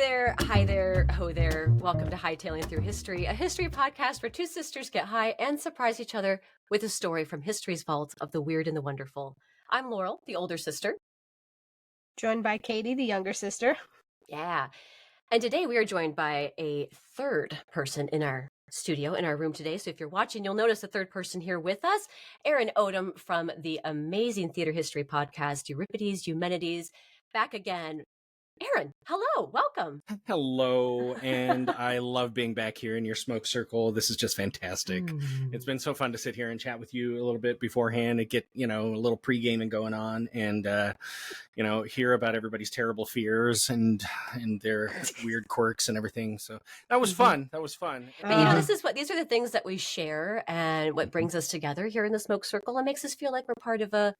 there, hi there, ho there. Welcome to Hightailing Through History, a history podcast where two sisters get high and surprise each other with a story from history's vault of the weird and the wonderful. I'm Laurel, the older sister. Joined by Katie, the younger sister. Yeah. And today we are joined by a third person in our studio, in our room today. So if you're watching, you'll notice a third person here with us, Aaron Odom from the amazing theater history podcast, Euripides Eumenides, back again. Aaron, hello, welcome. Hello, and I love being back here in your smoke circle. This is just fantastic. It's been so fun to sit here and chat with you a little bit beforehand and get, a little pre-gaming going on and, hear about everybody's terrible fears and their weird quirks and everything. So that was fun. That was fun. But these are the things that we share and what brings us together here in the smoke circle and makes us feel like we're part of a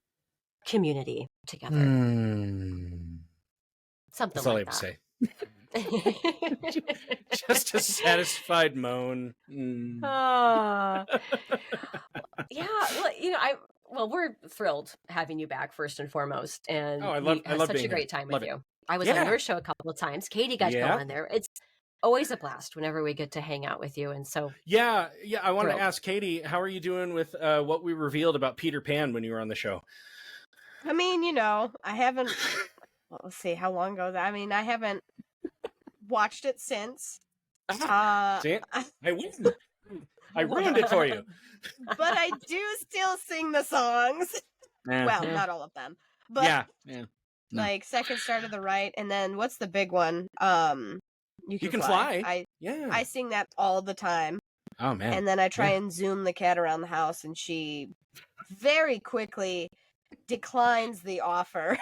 community together. Something That's all like I have to say. Just a satisfied moan. We're thrilled having you back first and foremost, and I love such a great time with you. I was on your show a couple of times. Katie got to go on there. It's always a blast whenever we get to hang out with you, and so I wanted to ask Katie, how are you doing with what we revealed about Peter Pan when you were on the show? I mean, I haven't. Let's see, how long ago? I haven't watched it since. See it? I win. I ruined it for you. But I do still sing the songs. Well, not all of them. But like Second Star to the Right, and then what's the big one? You Can Fly. I sing that all the time. Oh man. And then I try and zoom the cat around the house, and she very quickly declines the offer.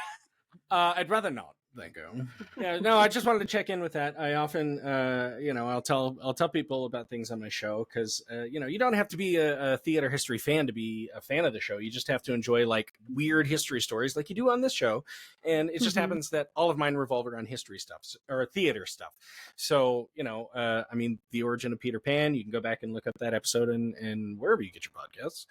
I'd rather not. Thank you. I just wanted to check in with that. I often, I'll tell people about things on my show because, you don't have to be a theater history fan to be a fan of the show. You just have to enjoy like weird history stories like you do on this show. And it just happens that all of mine revolve around history stuff or theater stuff. So, the origin of Peter Pan, you can go back and look up that episode and wherever you get your podcasts.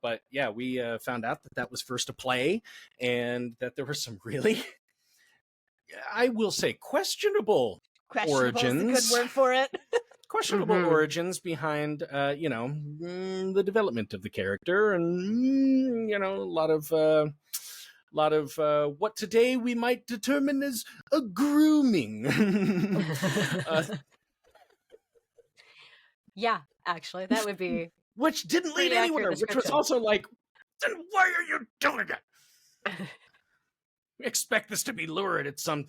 But we found out that was first a play and that there were some really... I will say questionable origins. Is a good word for it. Questionable origins behind, the development of the character, and a lot of what today we might determine as a grooming. Actually, that would be which didn't lead anywhere. Which was also like, then why are you doing it? Expect this to be lurid at some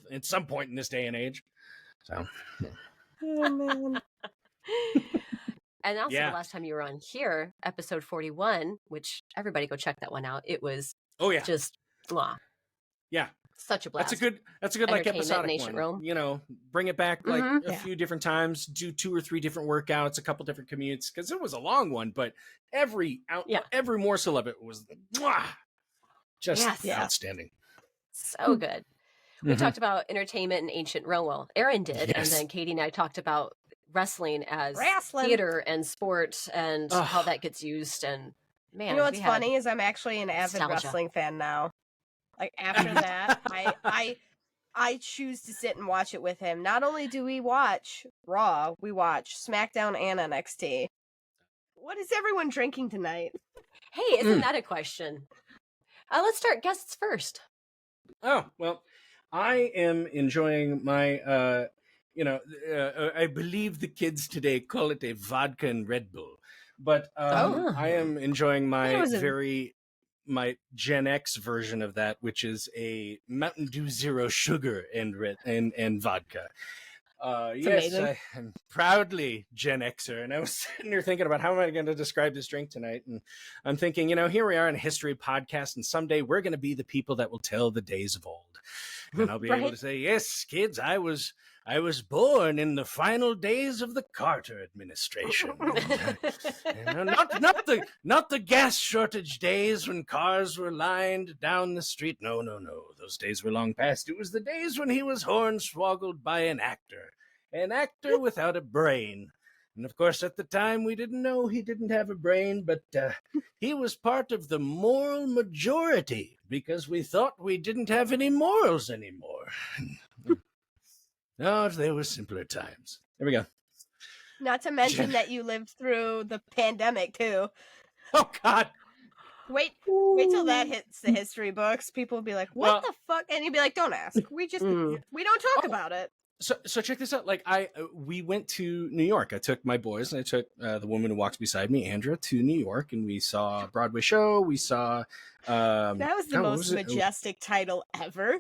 point in this day and age. So, oh man. And also the last time you were on here, episode 41, which everybody go check that one out. It was just such a blast. That's a good like episodic one. Rome. Bring it back like a few different times, do 2 or 3 different workouts, a couple different commutes, because it was a long one, but every morsel of it was just outstanding. So good. We talked about entertainment in ancient Rome. Well, Aaron did, and then Katie and I talked about wrestling as theater and sport and how that gets used. And man, what's funny is I'm actually an avid wrestling fan now. Like after that, I choose to sit and watch it with him. Not only do we watch Raw, we watch SmackDown and NXT. What is everyone drinking tonight? Hey, isn't that a question? Let's start guests first. Oh, well, I am enjoying my, I believe the kids today call it a vodka and Red Bull, but I am enjoying my my Gen X version of that, which is a Mountain Dew Zero Sugar and vodka. Yes, I'm proudly Gen Xer, and I was sitting here thinking about how am I going to describe this drink tonight, and I'm thinking, here we are in a history podcast, and someday we're going to be the people that will tell the days of old, and I'll be able to say, yes, kids, I was born in the final days of the Carter administration. Not the gas shortage days when cars were lined down the street. No. Those days were long past. It was the days when he was hornswoggled by an actor without a brain. And of course, at the time, we didn't know he didn't have a brain, but he was part of the moral majority because we thought we didn't have any morals anymore. Oh, there were simpler times. There we go. Not to mention that you lived through the pandemic too. Oh God. Wait till that hits the history books. People will be like, "What the fuck?" And you'd be like, "Don't ask. We don't talk about it." So check this out. Like we went to New York. I took my boys and I took the woman who walks beside me, Andra, to New York, and we saw a Broadway show. We saw. That was the most majestic title ever.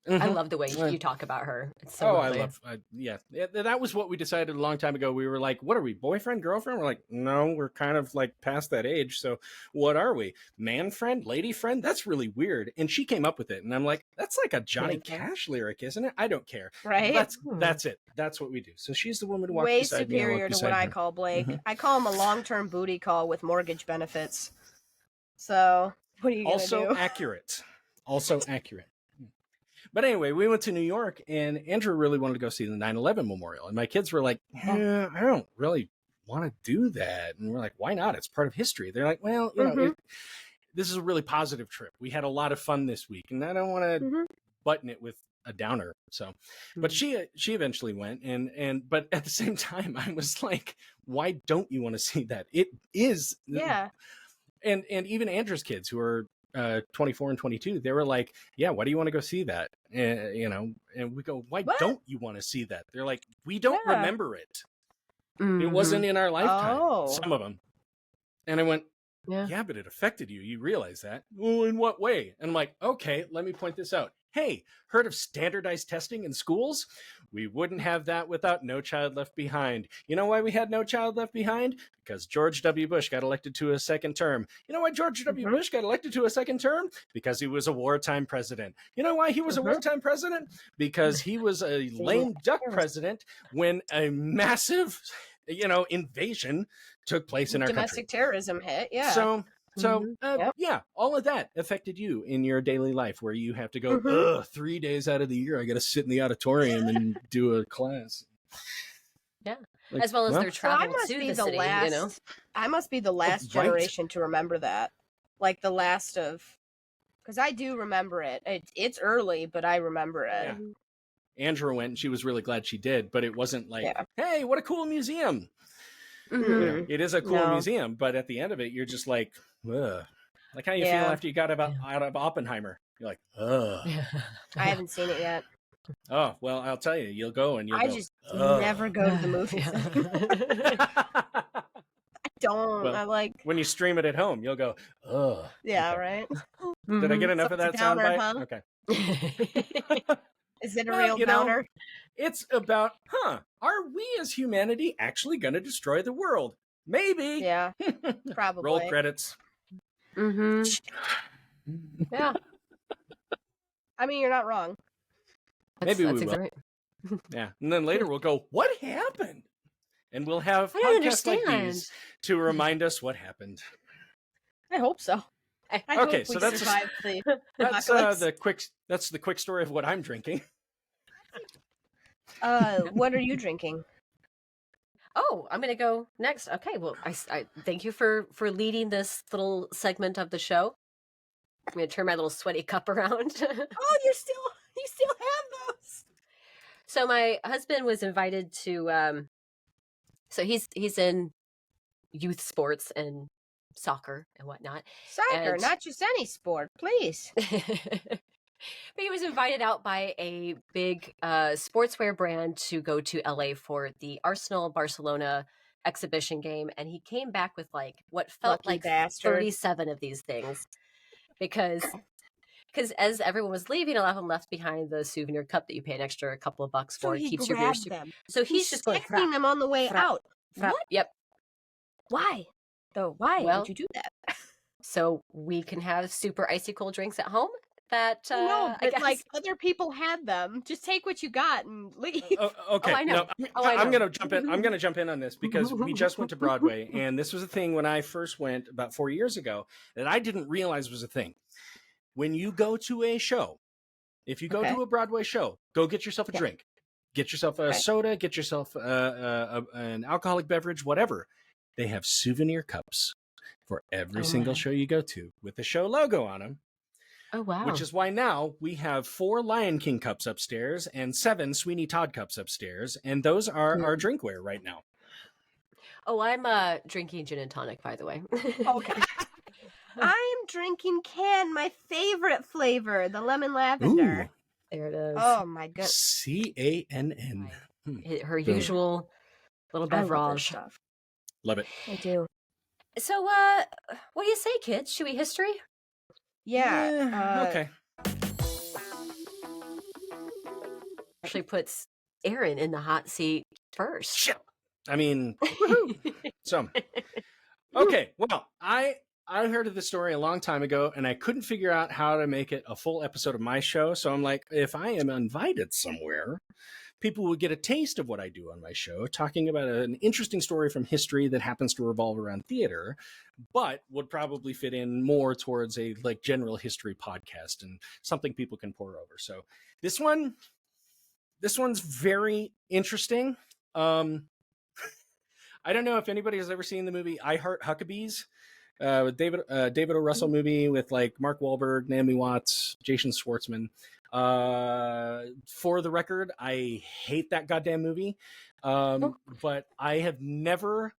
Mm-hmm. I love the way you talk about her. It's so lovely. Yeah. That was what we decided a long time ago. We were like, what are we, boyfriend, girlfriend? We're like, no, we're kind of like past that age. So what are we? Man friend, lady friend? That's really weird. And she came up with it. And I'm like, that's like a Johnny Cash lyric, isn't it? I don't care. Right? That's it. That's what we do. So she's the woman who walks way beside me. Way superior to what I call Blake. Mm-hmm. I call him a long-term booty call with mortgage benefits. So what are you going to do? Also accurate. But anyway, we went to New York, and Andrew really wanted to go see the 9/11 memorial. And my kids were like, I don't really want to do that. And we're like, why not? It's part of history. They're like, well, you know, this is a really positive trip. We had a lot of fun this week, and I don't want to button it with a downer. So, but she eventually went, but at the same time, I was like, why don't you want to see that? It is. Yeah. And even Andrew's kids, who are 24 and 22, they were like, yeah, why do you want to go see that? You know, and we go, why don't you want to see that? They're like, we don't remember it. It wasn't in our lifetime, some of them. And I went, yeah, but it affected you. You realize that? Well, in what way? And I'm like, okay, let me point this out. Hey, heard of standardized testing in schools? We wouldn't have that without No Child Left Behind. You know why we had No Child Left Behind? Because George W. Bush got elected to a second term. You know why George W. Bush got elected to a second term? Because he was a wartime president. You know why he was a wartime president? Because he was a lame duck president when a massive, invasion took place in our country. Domestic terrorism hit, yeah. So, yeah, all of that affected you in your daily life, where you have to go, 3 days out of the year, I got to sit in the auditorium and do a class. Yeah, like, as well as their travel to the city, I must be the last generation to remember that. Like the last of, because I do remember it. It's early, but I remember it. Yeah. Andrew went, and she was really glad she did, but it wasn't like, hey, what a cool museum. It is a cool museum, but at the end of it, you're just like, ugh. Like how you feel after you got out of Oppenheimer. You're like, ugh. I haven't seen it yet. Oh, well, I'll tell you, you'll go and you'll go, just never go to the movies. I don't. Well, I like when you stream it at home, you'll go, ugh. Yeah, right. Did I get enough of that soundbite? Huh? Okay. Is it a real downer? It's about, are we as humanity actually going to destroy the world? Maybe. Yeah, probably. Roll credits. Yeah. I mean, you're not wrong. Maybe we will. Right. Yeah. And then later we'll go, what happened? And we'll have podcasts like these to remind us what happened. I hope so. I okay, hope so that's the quick story of what I'm drinking. What are you drinking? Oh, I'm gonna go next. Okay, well, I thank you for leading this little segment of the show. I'm gonna turn my little sweaty cup around. Oh, you still have those. So my husband was invited to. So he's in youth sports and soccer and whatnot. Soccer, not just any sport, please. But he was invited out by a big sportswear brand to go to LA for the Arsenal-Barcelona exhibition game. And he came back with what felt like 37 of these things. Because as everyone was leaving, a lot of them left behind the souvenir cup that you pay an extra a couple of bucks for. So it keeps your beer them. So he's just going texting them on the way out. What? Yep. Why? Though, why would you do that? So we can have super icy cold drinks at home. That no, but other people had them. Just take what you got and leave. Okay, I know. No, I'm gonna jump in. I'm gonna jump in on this because we just went to Broadway, and this was a thing when I first went about 4 years ago that I didn't realize was a thing. When you go to a show, if you go to a Broadway show, go get yourself a drink, get yourself a soda, get yourself an alcoholic beverage, whatever. They have souvenir cups for every single show you go to with the show logo on them. Oh, wow. Which is why now we have 4 Lion King cups upstairs and 7 Sweeney Todd cups upstairs, and those are our drinkware right now. Oh, I'm drinking gin and tonic, by the way. Okay. I'm drinking my favorite flavor, the lemon lavender. Ooh. There it is. Oh my goodness. CANN. Her usual little beverage. Stuff. Love it. I do. So, what do you say, kids? Should we history? Yeah. Okay. Actually puts Aaron in the hot seat first. Shit. I mean, so, okay. Well, I heard of this story a long time ago, and I couldn't figure out how to make it a full episode of my show. So I'm like, if I am invited somewhere, people will get a taste of what I do on my show, talking about an interesting story from history that happens to revolve around theater, but would probably fit in more towards a like general history podcast and something people can pour over. So this one's very interesting. I don't know if anybody has ever seen the movie I Heart Huckabees, with David O. Russell movie with like Mark Wahlberg, Naomi Watts, Jason Schwartzman. For the record, I hate that goddamn movie. But I have never.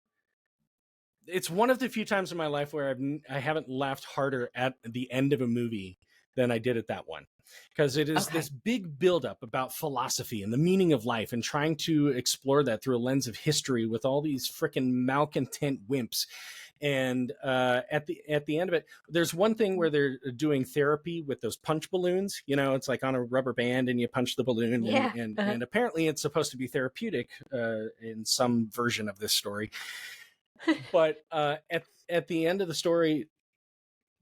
It's one of the few times in my life where I haven't laughed harder at the end of a movie than I did at that one. Because it is this big buildup about philosophy and the meaning of life and trying to explore that through a lens of history with all these freaking malcontent wimps. And at the end of it, there's one thing where they're doing therapy with those punch balloons. You know, it's like on a rubber band and you punch the balloon. Yeah. And apparently it's supposed to be therapeutic in some version of this story. But at the end of the story,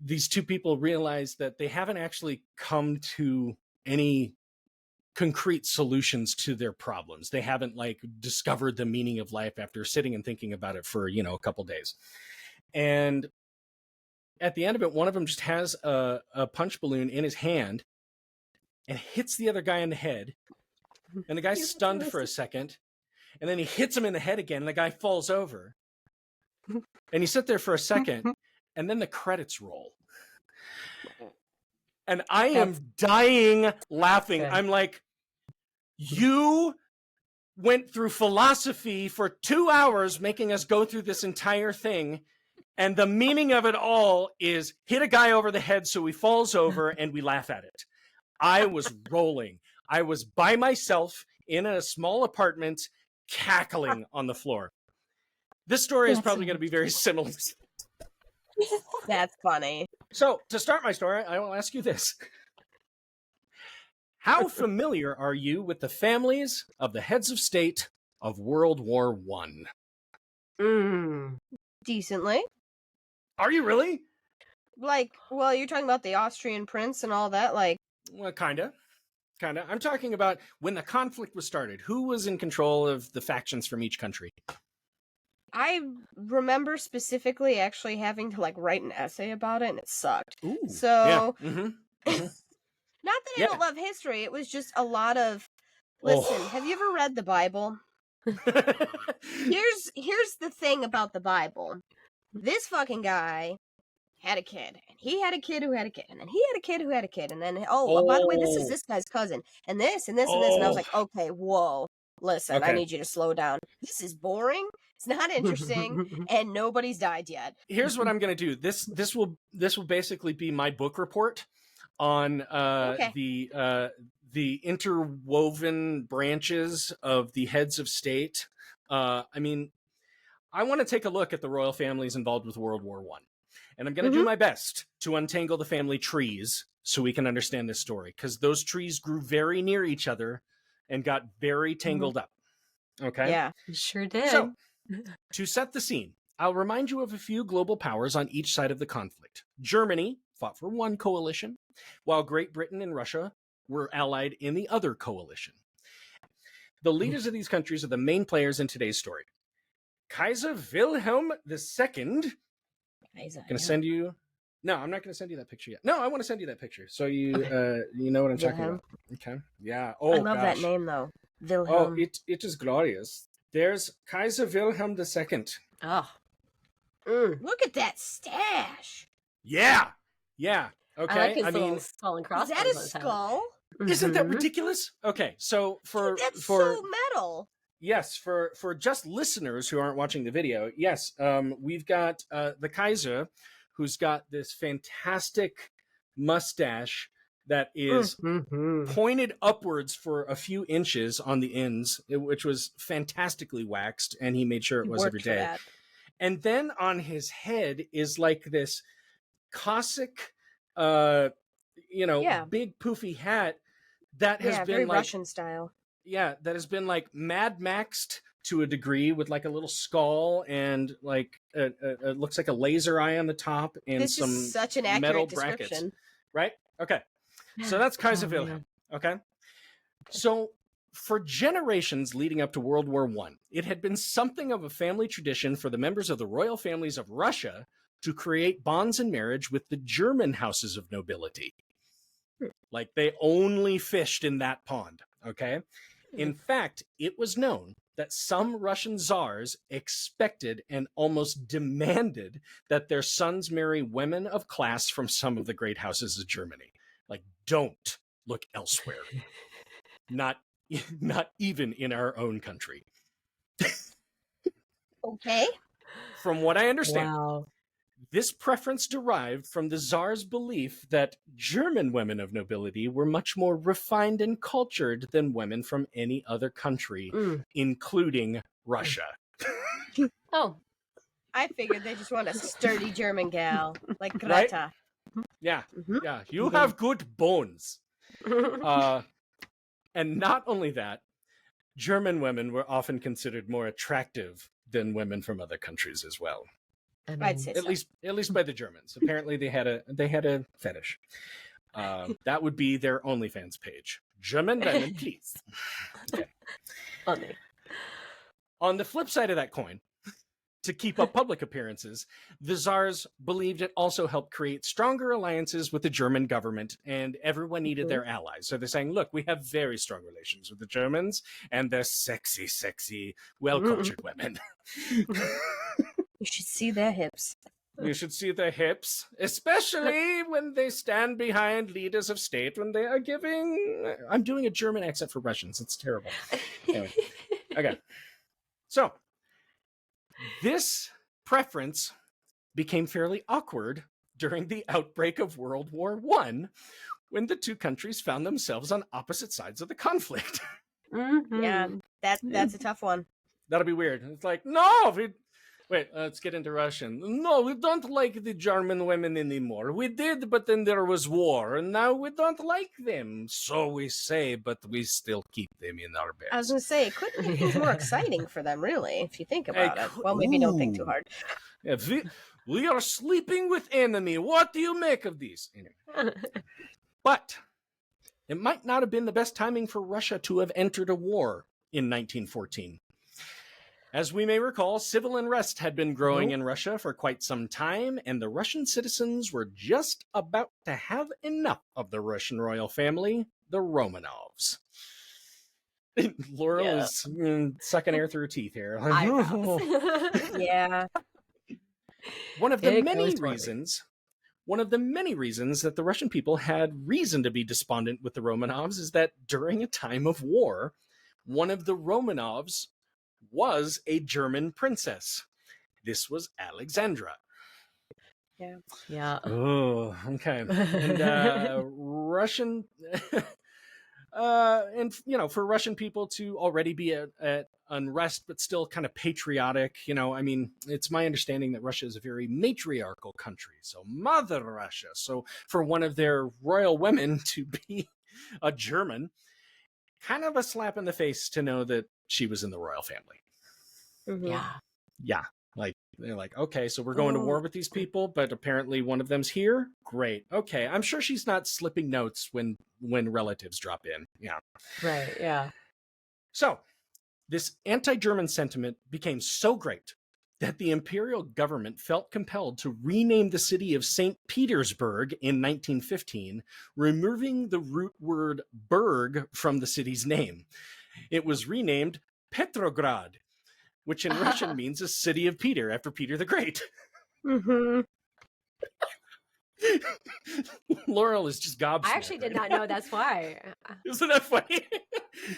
these two people realize that they haven't actually come to any concrete solutions to their problems. They haven't like discovered the meaning of life after sitting and thinking about it for, a couple days. And at the end of it, one of them just has a punch balloon in his hand and hits the other guy in the head. And the guy's stunned for a second. And then he hits him in the head again. And the guy falls over. And you sit there for a second. And then the credits roll. And I am dying laughing. Okay. I'm like, you went through philosophy for 2 hours making us go through this entire thing. And the meaning of it all is hit a guy over the head so he falls over and we laugh at it. I was rolling. I was by myself in a small apartment cackling on the floor. This story is probably going to be very similar. That's funny. So, to start my story, I will ask you this. How familiar are you with the families of the heads of state of World War I? Decently. Are you really? Like, well, you're talking about the Austrian prince and all that, like... Well, kinda. I'm talking about when the conflict was started. Who was in control of the factions from each country? I remember specifically actually having to, like, write an essay about it, and it sucked. Ooh, so, yeah. Mm-hmm. Not that I don't love history, it was just a lot of... Listen, have you ever read the Bible? Here's the thing about the Bible. This fucking guy had a kid, and he had a kid who had a kid, and then he had a kid who had a kid, and then, by the way, this is this guy's cousin, and this, and this, and this, and I was like, okay, whoa, listen, I need you to slow down. This is boring, it's not interesting, and nobody's died yet. Here's what I'm going to do. This will basically be my book report on the interwoven branches of the heads of state. I mean, I want to take a look at the royal families involved with World War I. And I'm going to do my best to untangle the family trees so we can understand this story, because those trees grew very near each other and got very tangled up. Okay? Yeah, sure did. So, to set the scene, I'll remind you of a few global powers on each side of the conflict. Germany fought for one coalition, while Great Britain and Russia were allied in the other coalition. The leaders of these countries are the main players in today's story. Kaiser Wilhelm II. I'm going to send you... No, I'm not going to send you that picture yet. No, I want to send you that picture so you you know what I'm talking about. Okay. Yeah. Oh, I love that name, though. Wilhelm. Oh, it is glorious. There's Kaiser Wilhelm II. Oh. Look at that stash. Yeah. Yeah. Okay, I like his I little mean, skull and Is crossbones. that a on his head. skull? isn't that Mhm. ridiculous? Okay, so Dude, that's so metal. yes, for just listeners who aren't watching the video, yes, we've got the Kaiser, who's got this fantastic mustache that is Mhm. pointed upwards for a few inches on the ends, which was fantastically waxed, and he made sure it He was every worked for day. that. And then on his head is like this Cossack, Yeah. big poofy hat that has Yeah, been very like, Russian style. yeah, that has been like Mad Maxed to a degree, with like a little skull and like it looks like a laser eye on the top and This some is such an metal accurate brackets, description. right? Okay, so that's Kaiser Oh, Wilhelm. man. Okay, so for generations leading up to World War I, it had been something of a family tradition for the members of the royal families of Russia to create bonds in marriage with the German houses of nobility. Like they only fished in that pond, okay? In fact, it was known that some Russian czars expected and almost demanded that their sons marry women of class from some of the great houses of Germany. Like, don't look elsewhere. Not even in our own country. Okay. From what I understand, Wow. this preference derived from the Tsar's belief that German women of nobility were much more refined and cultured than women from any other country, including Russia. Oh. I figured they just want a sturdy German gal, like Right? Greta. Yeah, Mhm. yeah. You have good bones. And not only that, German women were often considered more attractive than women from other countries as well. I'd say At so. least by the Germans. Apparently, they had a fetish. That would be their OnlyFans page. German women, please. Okay. Funny. On the flip side of that coin, to keep up public appearances, the Tsars believed it also helped create stronger alliances with the German government, and everyone needed their allies. So they're saying, look, we have very strong relations with the Germans, and they're sexy, sexy, well-cultured women. You should see their hips. You should see their hips, especially when they stand behind leaders of state when they are giving... I'm doing a German accent for Russians. It's terrible. Anyway, okay. So, this preference became fairly awkward during the outbreak of World War I, when the two countries found themselves on opposite sides of the conflict. Yeah, that's a tough one. That'll be weird. It's like, no, wait, let's get into Russian. No, we don't like the German women anymore. We did, but then there was war, and now we don't like them. So we say, but we still keep them in our beds. I was going to say, it could make things more exciting for them, really, if you think about it. Well, maybe don't think too hard. Yeah, we are sleeping with enemy. What do you make of these? Anyway. But it might not have been the best timing for Russia to have entered a war in 1914. As we may recall, civil unrest had been growing in Russia for quite some time, and the Russian citizens were just about to have enough of the Russian royal family, the Romanovs. Laurel is sucking air through her teeth here. Yeah. One of the many reasons that the Russian people had reason to be despondent with the Romanovs is that during a time of war, one of the Romanovs was a German princess. This was Alexandra. Yeah. Yeah. Oh, okay. And Russian, and for Russian people to already be at unrest, but still kind of patriotic. I mean, it's my understanding that Russia is a very matriarchal country. So Mother Russia. So for one of their royal women to be a German, kind of a slap in the face to know that she was in the royal family. Mm-hmm. Yeah. Like, they're like, okay, so we're going to war with these people, but apparently one of them's here. Great. Okay. I'm sure she's not slipping notes when relatives drop in. Yeah. Right. Yeah. So this anti-German sentiment became so great that the imperial government felt compelled to rename the city of St. Petersburg in 1915, removing the root word "berg" from the city's name. It was renamed Petrograd, which in Russian means a city of Peter, after Peter the Great. Mm-hmm. Laurel is just gobsmacked. I actually did not know that's why. Isn't that funny?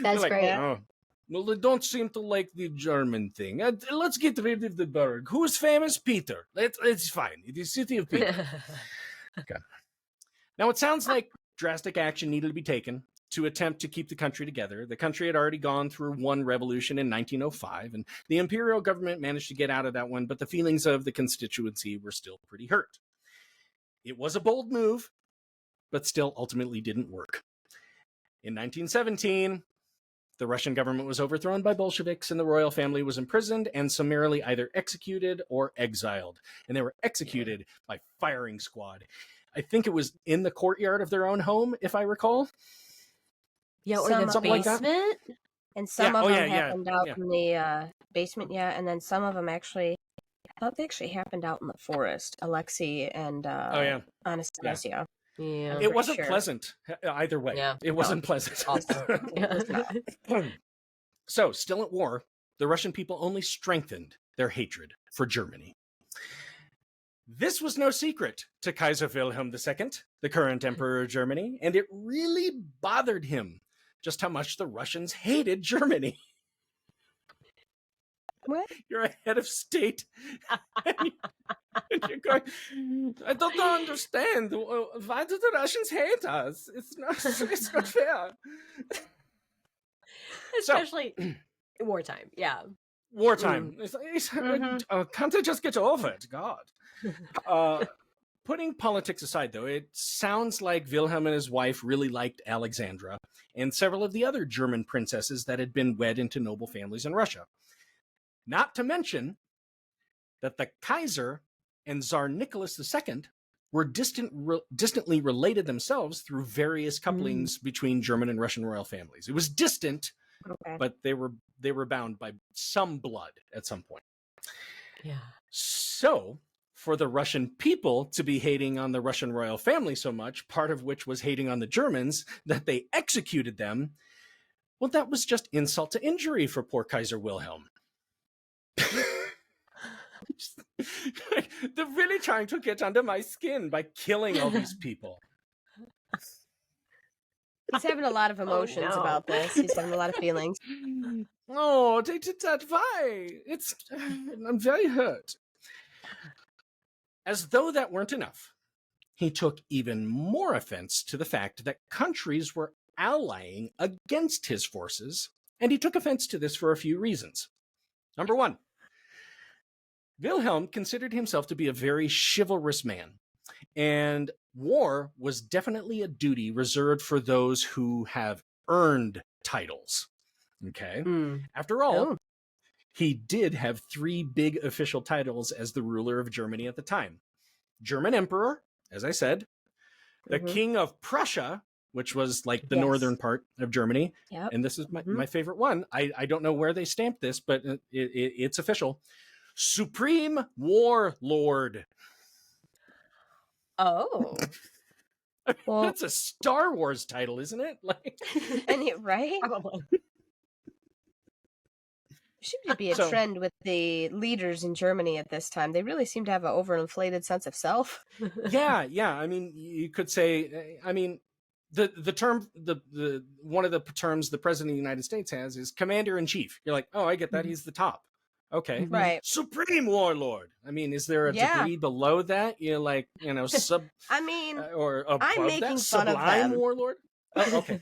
That's Like, great. "Oh, well, they don't seem to like the German thing. Let's get rid of the Burg. Who's famous? Peter. It's fine. The city of Peter. Okay. Now, it sounds like drastic action needed to be taken to attempt to keep the country together. The country had already gone through one revolution in 1905, and the imperial government managed to get out of that one, but the feelings of the constituency were still pretty hurt. It was a bold move, but still ultimately didn't work. In 1917, the Russian government was overthrown by Bolsheviks, and the royal family was imprisoned and summarily either executed or exiled. And they were executed by firing squad. I think it was in the courtyard of their own home, if I recall. Yeah, or Some the something like that. basement. And some Yeah, of oh, them yeah, happened out yeah. in the basement, and then some of them actually, I thought they actually happened out in the forest. Alexei and Oh, yeah. Anastasia. Yeah. It wasn't sure. pleasant either way. Yeah. It wasn't pleasant. Awesome. So, still at war, the Russian people only strengthened their hatred for Germany. This was no secret to Kaiser Wilhelm II, the current emperor of Germany, and it really bothered him just how much the Russians hated Germany. What? You're a head of state. And you're going, I don't understand. Why do the Russians hate us? It's not fair. Especially wartime. Yeah. Wartime. Mhm. Can't they just get over it? God. Putting politics aside, though, it sounds like Wilhelm and his wife really liked Alexandra and several of the other German princesses that had been wed into noble families in Russia. Not to mention that the Kaiser and Tsar Nicholas II were distantly related themselves through various couplings between German and Russian royal families. It was distant, Okay. but they were bound by some blood at some point. Yeah. So, for the Russian people to be hating on the Russian royal family so much, part of which was hating on the Germans, that they executed them, well, that was just insult to injury for poor Kaiser Wilhelm. They're really trying to get under my skin by killing all these people. He's having a lot of emotions no. about this. He's having a lot of feelings. Oh, they did that. Why? I'm very hurt. As though that weren't enough, he took even more offense to the fact that countries were allying against his forces, and he took offense to this for a few reasons. Number one, Wilhelm considered himself to be a very chivalrous man, and war was definitely a duty reserved for those who have earned titles. Okay? After all, he did have 3 big official titles as the ruler of Germany at the time. German Emperor, as I said, the King of Prussia, which was like the northern part of Germany. Yep. And this is my favorite one. I don't know where they stamped this, but it's official. Supreme Warlord. Oh. Well, That's a Star Wars title, isn't it? Like, right? Seems to be a trend with the leaders in Germany at this time. They really seem to have an overinflated sense of self. yeah. I mean, you could say. I mean, the term the one of the terms the president of the United States has is commander in chief. You're like, oh, I get that. He's the top. Okay, right. Supreme Warlord. I mean, is there a degree below that? You're like, sub. I mean, or above I'm making that, fun of Sublime them. Warlord. Oh, okay,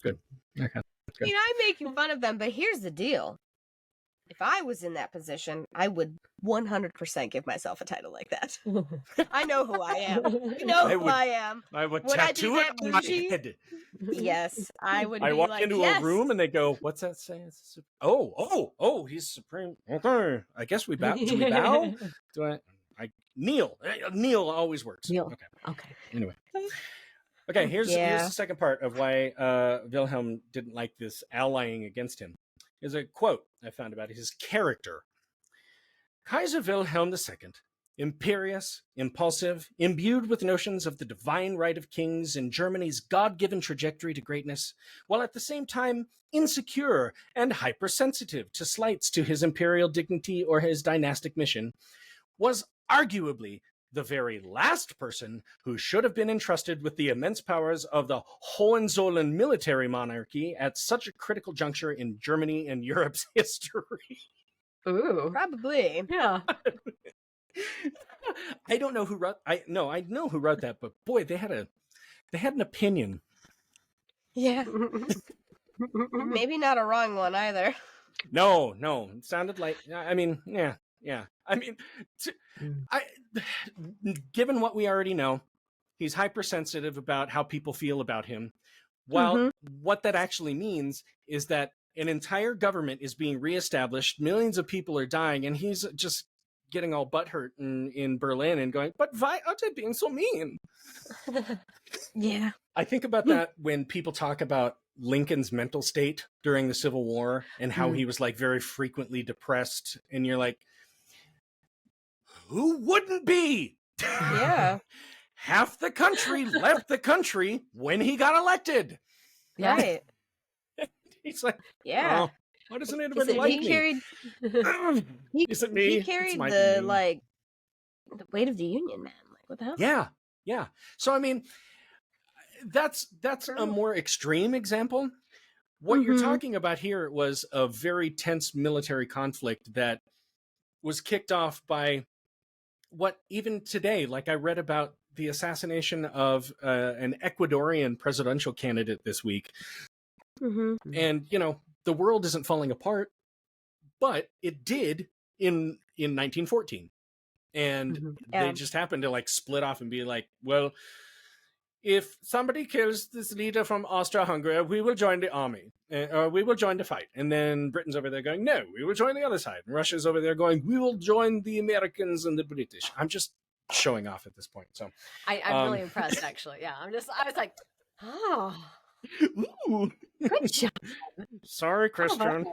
good. Okay. You know, I'm making fun of them, but here's the deal. If I was in that position, I would 100% give myself a title like that. I know who I am. You know who I am. I would Would I tattoo be it that on my bougie? head. Yes, I would I be walk like, into yes. a room and they go, "What's that say?" Oh, he's supreme. Okay, I guess we bow. Do we bow? Do I kneel? Kneel always works. Kneel. Okay. Anyway. Okay, here's the second part of why Wilhelm didn't like this allying against him. There's a quote I found about his character. Kaiser Wilhelm II, imperious, impulsive, imbued with notions of the divine right of kings and Germany's God-given trajectory to greatness, while at the same time insecure and hypersensitive to slights to his imperial dignity or his dynastic mission, was arguably the very last person who should have been entrusted with the immense powers of the Hohenzollern military monarchy at such a critical juncture in Germany and Europe's history. Ooh. Probably. Yeah. I don't know who wrote. I know who wrote that, but boy, they had an opinion. Yeah. Maybe not a wrong one either. No, it sounded like. I mean, yeah. I mean, given what we already know, he's hypersensitive about how people feel about him. Well, what that actually means is that an entire government is being reestablished, millions of people are dying, and he's just getting all butthurt in Berlin and going, but why are they being so mean? Yeah. I think about that when people talk about Lincoln's mental state during the Civil War and how he was like very frequently depressed. And you're like, who wouldn't be? Yeah. Half the country left the country when he got elected. Yeah. Right. He's like, Yeah. oh, why doesn't anybody like he me? carried Is it me? He carried It's my the opinion. like the weight of the Union, man. Like what the hell? Yeah. So I mean, that's a more extreme example. What you're talking about here was a very tense military conflict that was kicked off by what even today, like I read about the assassination of an Ecuadorian presidential candidate this week. And, the world isn't falling apart, but it did in 1914. And they just happened to like split off and be like, well, if somebody kills this leader from Austria-Hungary, we will join the army, or we will join the fight. And then Britain's over there going, no, we will join the other side. And Russia's over there going, we will join the Americans and the British. I'm just showing off at this point. So I'm really impressed, actually. Yeah, I was like, oh, ooh. good job. Sorry, Christian.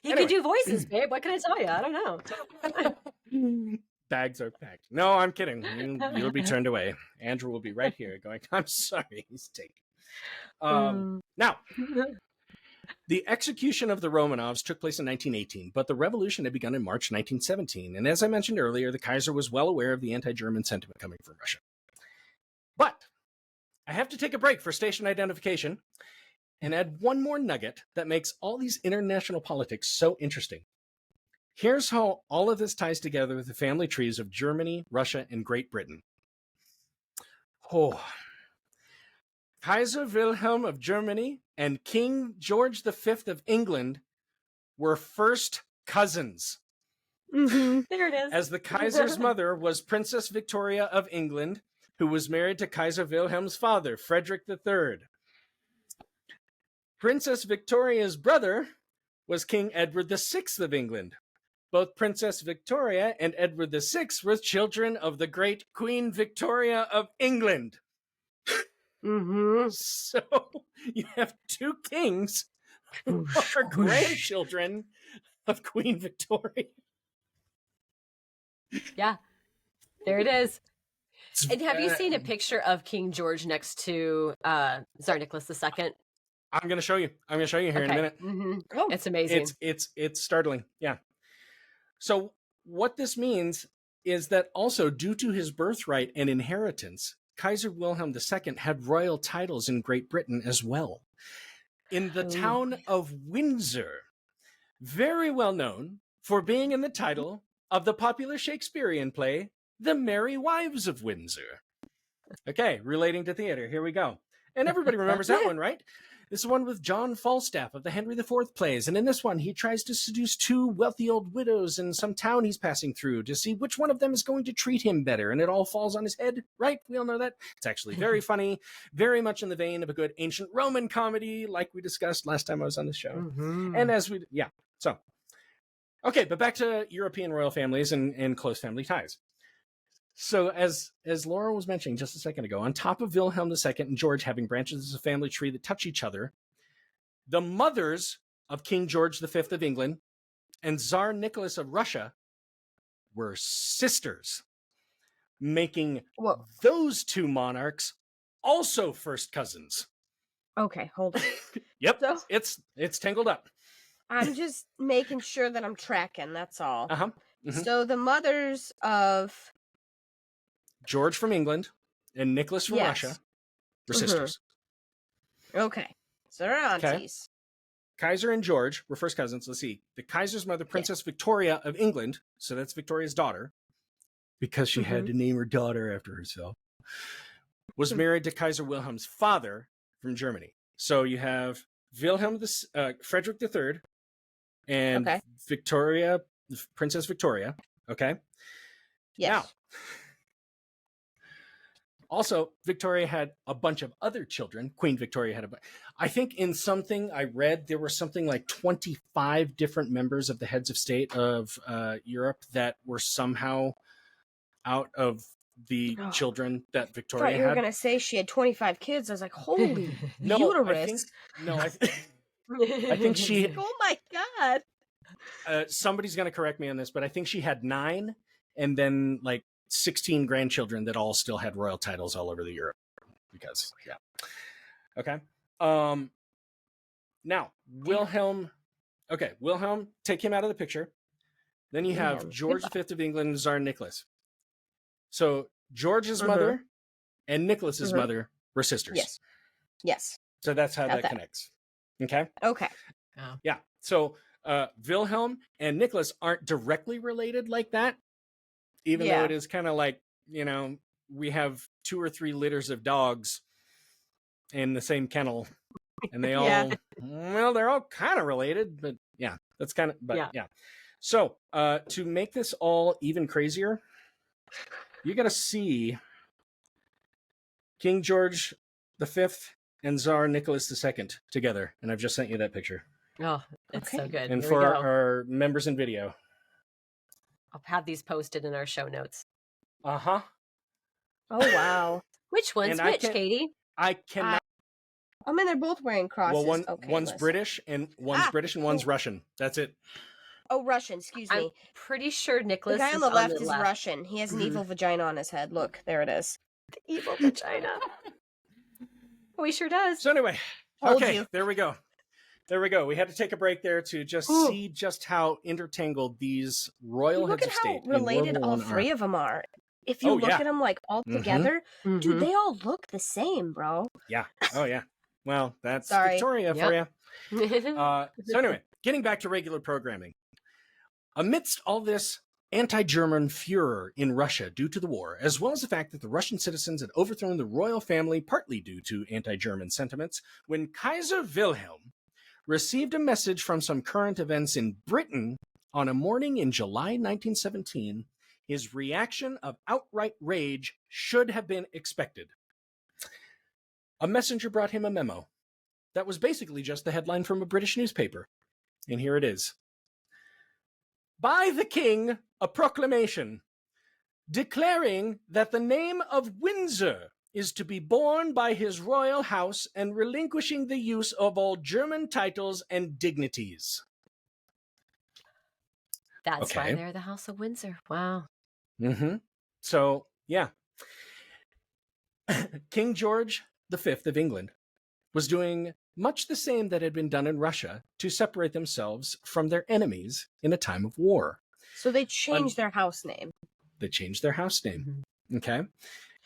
You can do voices, babe. What can I tell you? I don't know. Bags are packed. No, I'm kidding. You'll be turned away. Andrew will be right here going, I'm sorry, he's taken. Now, the execution of the Romanovs took place in 1918, but the revolution had begun in March 1917. And as I mentioned earlier, the Kaiser was well aware of the anti-German sentiment coming from Russia. But I have to take a break for station identification and add one more nugget that makes all these international politics so interesting. Here's how all of this ties together with the family trees of Germany, Russia, and Great Britain. Kaiser Wilhelm of Germany and King George V of England were first cousins. There it is. As the Kaiser's mother was Princess Victoria of England, who was married to Kaiser Wilhelm's father, Frederick III. Princess Victoria's brother was King Edward VI of England. Both Princess Victoria and Edward VI were children of the great Queen Victoria of England. So you have two kings who are grandchildren of Queen Victoria. Yeah, there it is. And have you seen a picture of King George next to Tsar Nicholas II? I'm going to show you. Here in a minute. Oh, it's amazing. It's startling. Yeah. So what this means is that also due to his birthright and inheritance, Kaiser Wilhelm II had royal titles in Great Britain as well. In the town of Windsor, very well known for being in the title of the popular Shakespearean play, The Merry Wives of Windsor. Okay, relating to theater, here we go. And everybody remembers that one, right? This is one with John Falstaff of the Henry IV plays. And in this one, he tries to seduce two wealthy old widows in some town he's passing through to see which one of them is going to treat him better. And it all falls on his head, right? We all know that. It's actually very funny, very much in the vein of a good ancient Roman comedy, like we discussed last time I was on the show. And so, okay, but back to European royal families and close family ties. So as Laura was mentioning just a second ago, on top of Wilhelm II and George having branches of a family tree that touch each other, the mothers of King George V of England and Tsar Nicholas of Russia were sisters, making those two monarchs also first cousins. Okay, hold on. Yep, So, it's tangled up. I'm just making sure that I'm tracking, that's all. So the mothers of George from England and Nicholas from Russia were sisters. Okay. So they're aunties. Okay. Kaiser and George were first cousins. Let's see. The Kaiser's mother, Princess Victoria of England, so that's Victoria's daughter, because she had to name her daughter after herself, was married to Kaiser Wilhelm's father from Germany. So you have Frederick III and Victoria, Princess Victoria. Okay. Yes. Now, also, Victoria had a bunch of other children. Queen Victoria had I think in something I read, there were something like 25 different members of the heads of state of Europe that were somehow out of the children that Victoria had. I thought you were going to say she had 25 kids. I was like, holy uterus. I think she... Oh my God. Somebody's going to correct me on this, but I think she had 9 and then like 16 grandchildren that all still had royal titles all over the Europe. Because, Okay. Now, Wilhelm, take him out of the picture. Then you have George V of England and Tsar Nicholas. So George's mother and Nicholas's mother were sisters. Yes. So that's how that connects. Okay? Okay. Oh. Yeah. So Wilhelm and Nicholas aren't directly related like that, even though it is kind of like, we have 2 or 3 litters of dogs in the same kennel, and they all, they're all kind of related, but that's kind of, So to make this all even crazier, you got to see King George V and Tsar Nicholas II together, and I've just sent you that picture. Oh, it's so good. And Here for our members in video, I'll have these posted in our show notes. Uh-huh. Oh, wow. Which one's which, Katie? I cannot. I mean, they're both wearing crosses. Well, one's British and one's Russian. That's it. Oh, Russian. Excuse me. I'm pretty sure Nicholas. The guy on the left is Russian. He has an evil vagina on his head. Look, there it is. The evil vagina. Oh, he sure does. So anyway, there we go. We had to take a break there to just see just how intertangled these royal heads of state. Look at how related all 3 of them are. If you look at them like all together, dude, they all look the same, bro. Yeah. Oh yeah. Well, that's Victoria for you. So anyway, getting back to regular programming. Amidst all this anti-German furor in Russia due to the war, as well as the fact that the Russian citizens had overthrown the royal family partly due to anti-German sentiments, when Kaiser Wilhelm received a message from some current events in Britain on a morning in July 1917, his reaction of outright rage should have been expected. A messenger brought him a memo that was basically just the headline from a British newspaper. And here it is. By the king, a proclamation declaring that the name of Windsor is to be borne by his royal house and relinquishing the use of all German titles and dignities. That's why they're the House of Windsor. Wow. So, King George V of England was doing much the same that had been done in Russia to separate themselves from their enemies in a time of war. So they changed their house name. They changed their house name. Okay.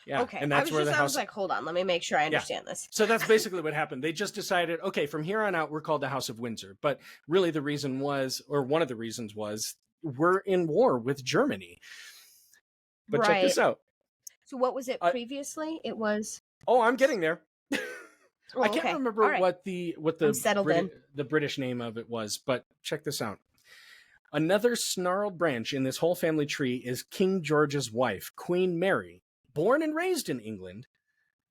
Yeah. Okay. And that's I was like, hold on, let me make sure I understand this. So that's basically what happened. They just decided, okay, from here on out, we're called the House of Windsor. But really the reason was, or one of the reasons was, we're in war with Germany. But check this out. So what was it previously? It was... Oh, I'm getting there. I can't remember what the British name of it was, but check this out. Another snarled branch in this whole family tree is King George's wife, Queen Mary, born and raised in England,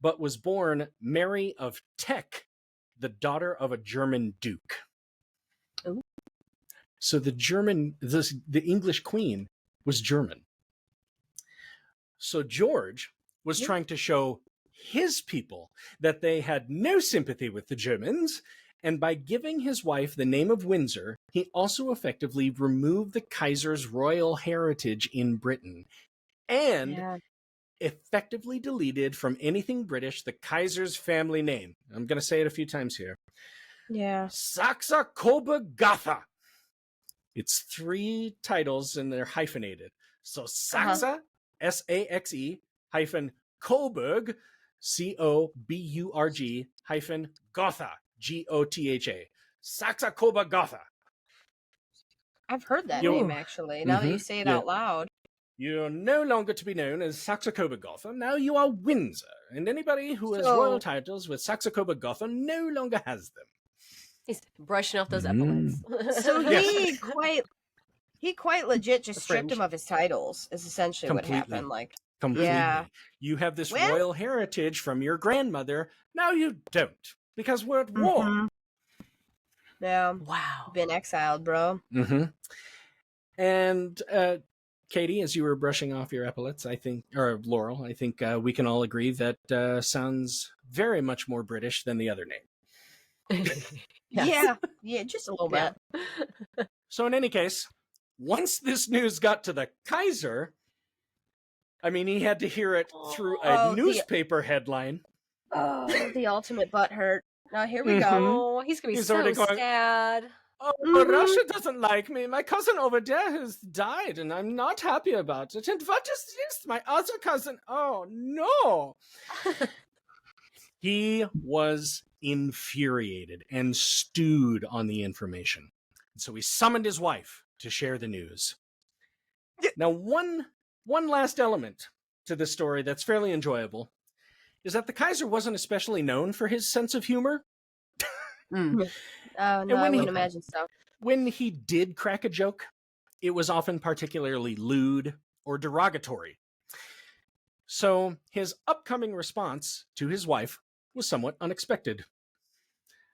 but was born Mary of Teck, the daughter of a German duke. Ooh. So the English queen was German. So George was trying to show his people that they had no sympathy with the Germans, and by giving his wife the name of Windsor, he also effectively removed the Kaiser's royal heritage in Britain, and effectively deleted from anything British the Kaiser's family name. I'm going to say it a few times here. Yeah. Saxe Coburg Gotha. It's 3 titles and they're hyphenated. So Saxe, S-A-X-E, hyphen Coburg, C-O-B-U-R-G, hyphen Gotha, G-O-T-H-A. Saxe Coburg Gotha. I've heard that name, actually, now that you say it out loud. You're no longer to be known as Saxe Coburg Gotha. Now you are Windsor. And anybody who has royal titles with Saxe Coburg Gotha no longer has them. He's brushing off those epaulets. So he quite legit just stripped him of his titles, is essentially what happened. Like, completely. Yeah. You have this royal heritage from your grandmother. Now you don't, because we're at war. Yeah. Wow. Been exiled, bro. And Katie, as you were brushing off your epaulets, I think, or Laurel, I think we can all agree that sounds very much more British than the other name. Yeah, just a little bit. So in any case, once this news got to the Kaiser, I mean, he had to hear it through a newspaper headline. Oh, the ultimate butthurt. Now here we go. Oh, he's gonna be so sad. Oh, Russia doesn't like me. My cousin over there has died, and I'm not happy about it. And what is this? My other cousin? Oh, no. He was infuriated and stewed on the information. So he summoned his wife to share the news. Now, one last element to this story that's fairly enjoyable is that the Kaiser wasn't especially known for his sense of humor. Oh, no, I wouldn't imagine so. When he did crack a joke, it was often particularly lewd or derogatory. So his upcoming response to his wife was somewhat unexpected.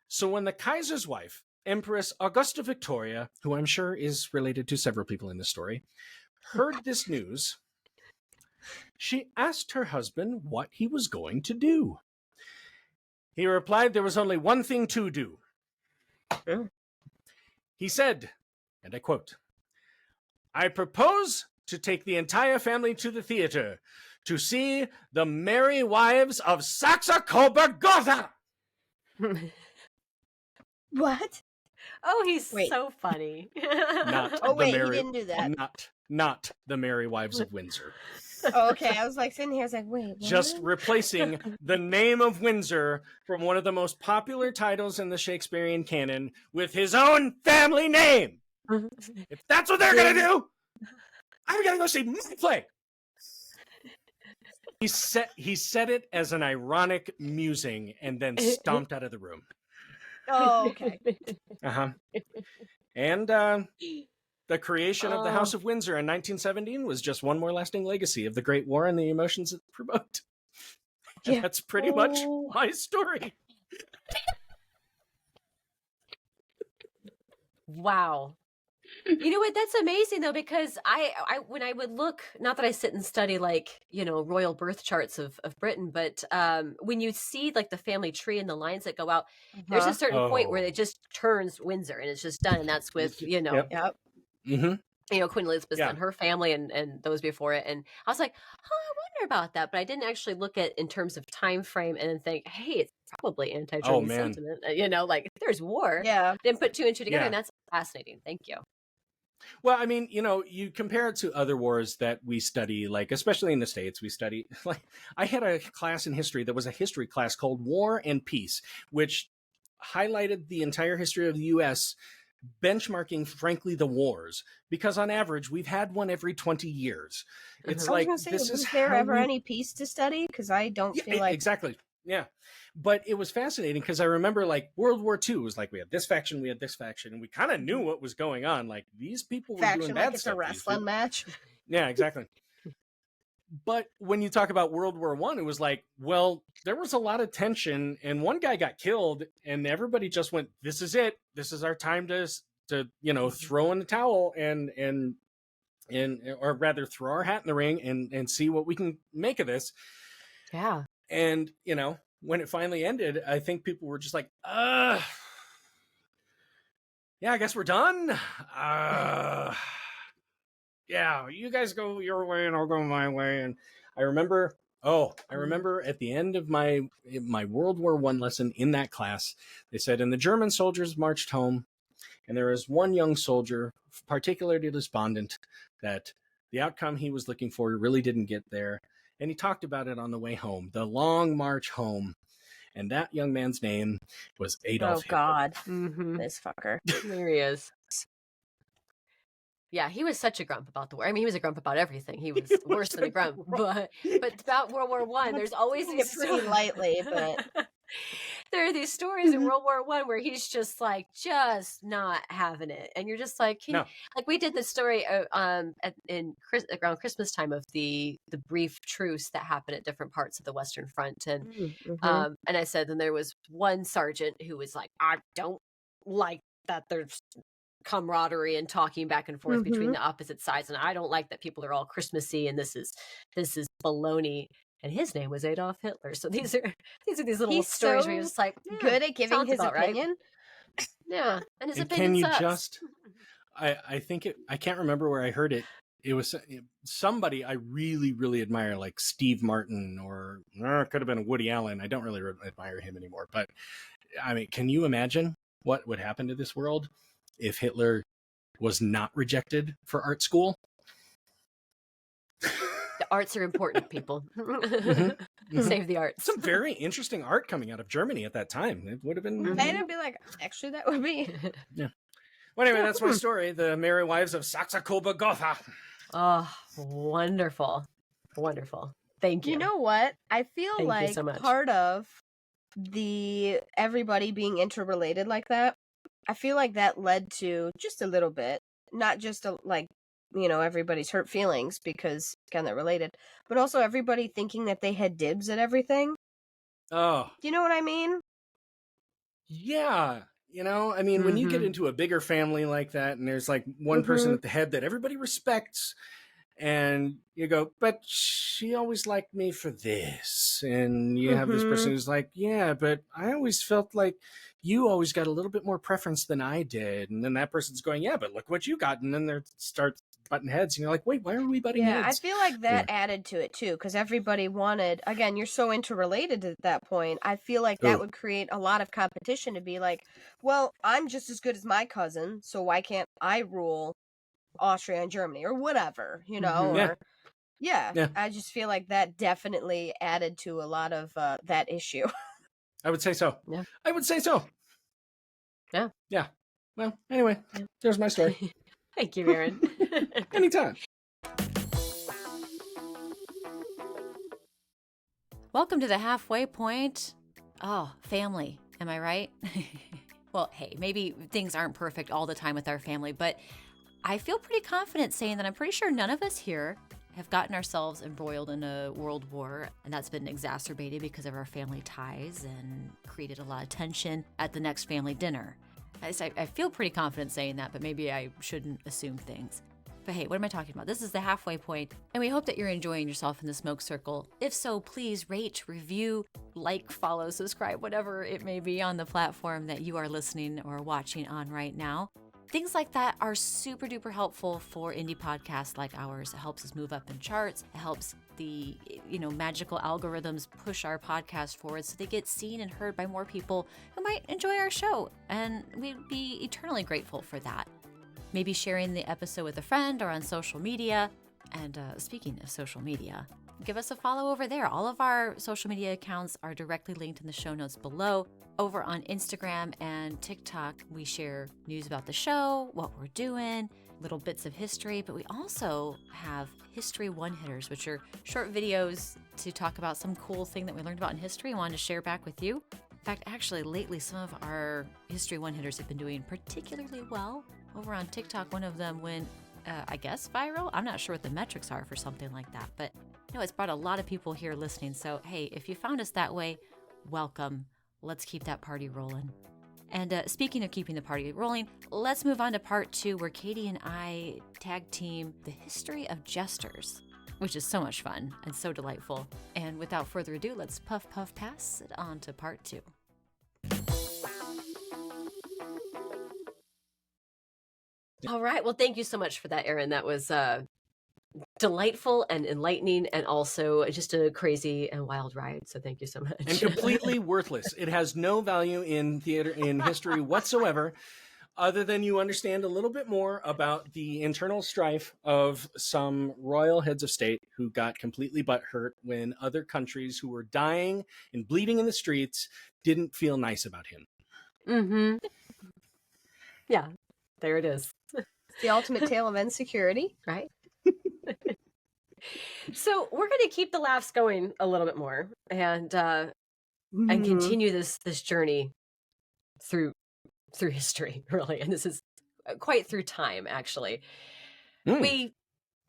So when the Kaiser's wife, Empress Augusta Victoria, who I'm sure is related to several people in this story, heard this news, she asked her husband what he was going to do. He replied there was only one thing to do. He said, and I quote, "I propose to take the entire family to the theater to see The Merry Wives of Saxe Coburg Gotha." What? Oh, he's so funny. He didn't do that. Not The Merry Wives of Windsor. Oh, okay, I was like sitting here, I was like, wait, what? Just replacing the name of Windsor from one of the most popular titles in the Shakespearean canon with his own family name. If that's what they're going to do, I'm going to go see my play. He said it as an ironic musing and then stomped out of the room. Oh, okay. And the creation of the House of Windsor in 1917 was just one more lasting legacy of the Great War and the emotions it provoked. And that's pretty much my story. Wow. You know what? That's amazing though, because I when I would look, not that I sit and study like, royal birth charts of Britain, but when you see like the family tree and the lines that go out, there's a certain point where it just turns Windsor and it's just done. And that's with, Queen Elizabeth and her family and those before it. And I was like, I wonder about that. But I didn't actually look at in terms of time frame and then think, hey, it's probably anti-German sentiment. Like if there's war, didn't put 2 and 2 together. And that's fascinating. Thank you. Well, I mean, you compare it to other wars that we study, like, especially in the States, we study, like, I had a class in history that was a history class called War and Peace, which highlighted the entire history of the U.S., benchmarking, frankly, the wars, because on average, we've had one every 20 years. It's like, was there ever any peace to study? Because I don't feel like... Exactly, yeah. But it was fascinating because I remember like World War II was like we had this faction, and we kind of knew what was going on. Like these people were doing bad it's stuff. A wrestling match. Yeah, exactly. But when you talk about World War I, it was like, well, there was a lot of tension, and one guy got killed, and everybody just went, "This is it. This is our time to throw in the towel and or rather throw our hat in the ring and see what we can make of this." Yeah. And when it finally ended, I think people were just like, yeah, I guess we're done. Yeah, you guys go your way and I'll go my way. And I remember at the end of my World War I lesson in that class, they said, and the German soldiers marched home And there was one young soldier, particularly despondent, that the outcome he was looking for really didn't get there. And he talked about it on the way home, the long march home. And that young man's name was Adolf Hitler. God. This fucker. There he is. Yeah, he was such a grump about the war. I mean, he was a grump about everything. He was worse than a grump. But about World War One, there's always these pretty lightly, but there are these stories in World War One where he's just like not having it, and you're just like, like we did this story around Christmas time of the brief truce that happened at different parts of the Western Front, and and I said then there was one sergeant who was like, I don't like that there's camaraderie and talking back and forth between the opposite sides, and I don't like that people are all Christmassy, and this is baloney. And his name was Adolf Hitler. So these are these little stories where you're just like, good at giving his opinion. Right. Yeah, and his and opinion can you sucks. just? I think I can't remember where I heard it. It was somebody I really, really admire, like Steve Martin, or it could have been Woody Allen. I don't really admire him anymore. But I mean, can you imagine what would happen to this world if Hitler was not rejected for art school? The arts are important, people. Save the arts. Some very interesting art coming out of Germany at that time. It would have been. And I'd be like, actually, that would be. Yeah. Well, anyway, that's my story. The Merry Wives of Saxe-Coburg-Gotha. Oh, wonderful. Wonderful. Thank you. You know what? I feel Thank like you so much. part of the everybody being interrelated like that, I feel like that led to just a little bit, not just everybody's hurt feelings because kind of related, but also everybody thinking that they had dibs at everything. Oh. Do you know what I mean? Yeah. I mean, when you get into a bigger family like that and there's like one person at the head that everybody respects, and you go, but she always liked me for this. And you have this person who's like, yeah, but I always felt like you always got a little bit more preference than I did. And then that person's going, yeah, but look what you got. And then they start butting heads. And you're like, wait, why are we butting heads? I feel like that added to it too, because everybody wanted, again, you're so interrelated at that point. I feel like that would create a lot of competition to be like, well, I'm just as good as my cousin, so why can't I rule Austria and Germany or whatever, or I just feel like that definitely added to a lot of that issue. I would say so. Yeah. I would say so. Yeah. Yeah. Well, anyway, there's my story. Thank you, Aaron. Anytime. Welcome to the halfway point. Oh, family. Am I right? Well, hey, maybe things aren't perfect all the time with our family, but I feel pretty confident saying that I'm pretty sure none of us here have gotten ourselves embroiled in a world war, and that's been exacerbated because of our family ties and created a lot of tension at the next family dinner. I feel pretty confident saying that, but maybe I shouldn't assume things. But hey, what am I talking about? This is the halfway point, and we hope that you're enjoying yourself in the smoke circle. If so, please rate, review, like, follow, subscribe, whatever it may be on the platform that you are listening or watching on right now. Things like that are super duper helpful for indie podcasts like ours. It helps us move up in charts. It helps the magical algorithms push our podcast forward so they get seen and heard by more people who might enjoy our show. And we'd be eternally grateful for that. Maybe sharing the episode with a friend or on social media. And speaking of social media, give us a follow over there. All of our social media accounts are directly linked in the show notes below. Over on Instagram and TikTok, we share news about the show, what we're doing, little bits of history, but we also have History One-Hitters, which are short videos to talk about some cool thing that we learned about in history and wanted to share back with you. In fact, actually, lately, some of our History One-Hitters have been doing particularly well. Over on TikTok, one of them went, I guess, viral. I'm not sure what the metrics are for something like that, but it's brought a lot of people here listening. So, hey, if you found us that way, welcome. Let's keep that party rolling. And speaking of keeping the party rolling, let's move on to part 2, where Katie and I tag team the history of Jesters, which is so much fun and so delightful. And without further ado, let's puff pass it on to part 2. All right. Well, thank you so much for that, Aaron. That was delightful and enlightening, and also just a crazy and wild ride. So thank you so much. And completely worthless. It has no value in theater, in history whatsoever, other than you understand a little bit more about the internal strife of some royal heads of state who got completely butthurt when other countries who were dying and bleeding in the streets didn't feel nice about him. Mm-hmm. Yeah, there it is. It's the ultimate tale of insecurity. Right? So we're going to keep the laughs going a little bit more and continue this journey through history, really. And this is quite through time, actually. We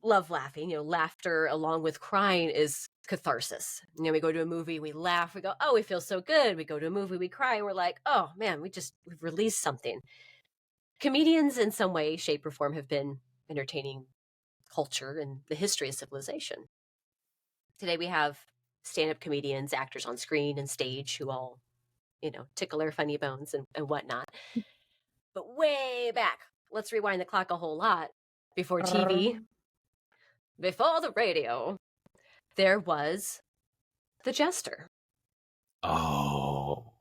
love laughing. Laughter along with crying is catharsis. We go to a movie, we laugh, we go, oh, we feel so good. We go to a movie, we cry, and we're like, oh man, we've released something. Comedians in some way, shape, or form have been entertaining culture and the history of civilization. Today we have stand-up comedians, actors on screen and stage who all, tickle our funny bones and whatnot. But way back, let's rewind the clock a whole lot. Before TV, before the radio, there was the Jester. Oh.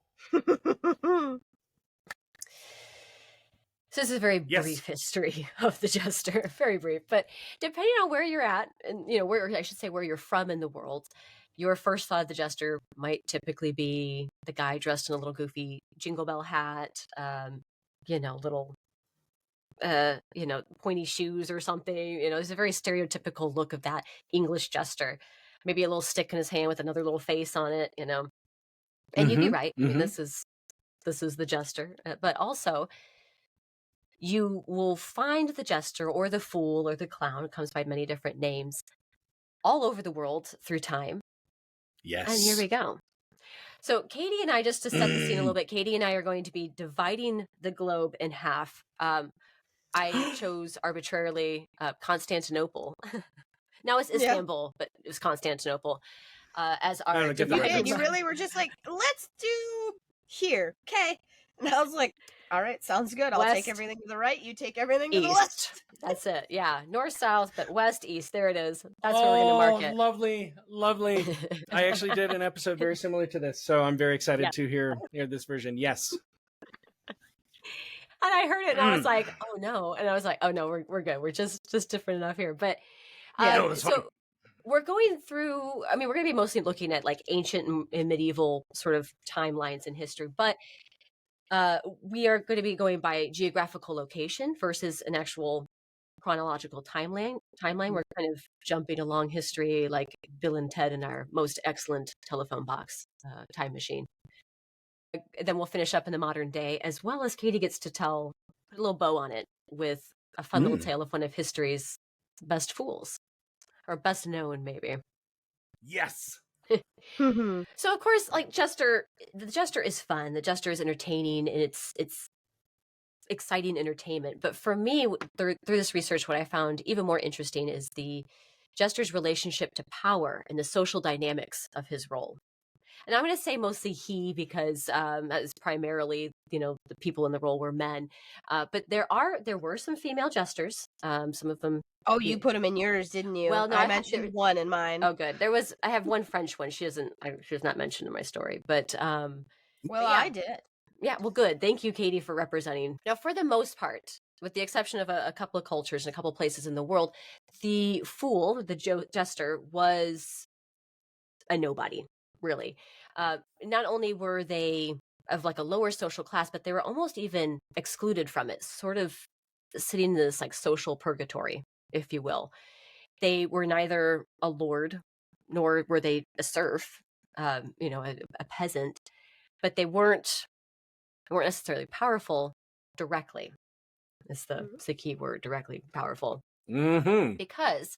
So this is a very brief history of the Jester, very brief. But depending on where you're at, and where you're from in the world, your first thought of the Jester might typically be the guy dressed in a little goofy jingle bell hat, little, pointy shoes or something. There's a very stereotypical look of that English Jester. Maybe a little stick in his hand with another little face on it. And you'd be right. I mean, this is the Jester, but also, you will find the Jester or the Fool or the Clown, it comes by many different names, all over the world through time. Yes. And here we go. So Katie and I, just to set the scene a little bit, Katie and I are going to be dividing the globe in half. I chose arbitrarily Constantinople. Now it's Istanbul, but it was Constantinople as our division. You really were just like, let's do here, okay? And I was like, all right, sounds good. I'll take everything to the right. You take everything to the left. That's it. Yeah. North, south, but west, east. There it is. That's where we're going to mark it. Lovely. Lovely. I actually did an episode very similar to this, so I'm very excited to hear this version. Yes. And I heard it and I was like, oh no. And I was like, oh no, we're good. We're just different enough here. But so we're going through, we're going to be mostly looking at like ancient and medieval sort of timelines in history, but we are going to be going by geographical location versus an actual chronological timeline. We're kind of jumping along history like Bill and Ted in our most excellent telephone box time machine. Then we'll finish up in the modern day, as well as Katie gets to put a little bow on it with a fun little tale of one of history's best fools, or best known, maybe. Yes. So of course, like the Jester is fun. The Jester is entertaining, and it's exciting entertainment. But for me, through this research, what I found even more interesting is the Jester's relationship to power and the social dynamics of his role. And I'm going to say mostly he, because that is primarily, the people in the role were men. But there were some female Jesters. Some of them. Oh, you put them in yours, didn't you? Well, no, I mentioned one in mine. Oh, good. I have one French one. She was not mentioned in my story, but I did. Yeah, well, good. Thank you, Katie, for representing. Now, for the most part, with the exception of a couple of cultures and a couple of places in the world, the Fool, the Jester, was a nobody, really. Not only were they of like a lower social class, but they were almost even excluded from it, sort of sitting in this like social purgatory, if you will. They were neither a lord, nor were they a serf, a peasant, but they weren't necessarily powerful directly. Is the key word, directly powerful. Because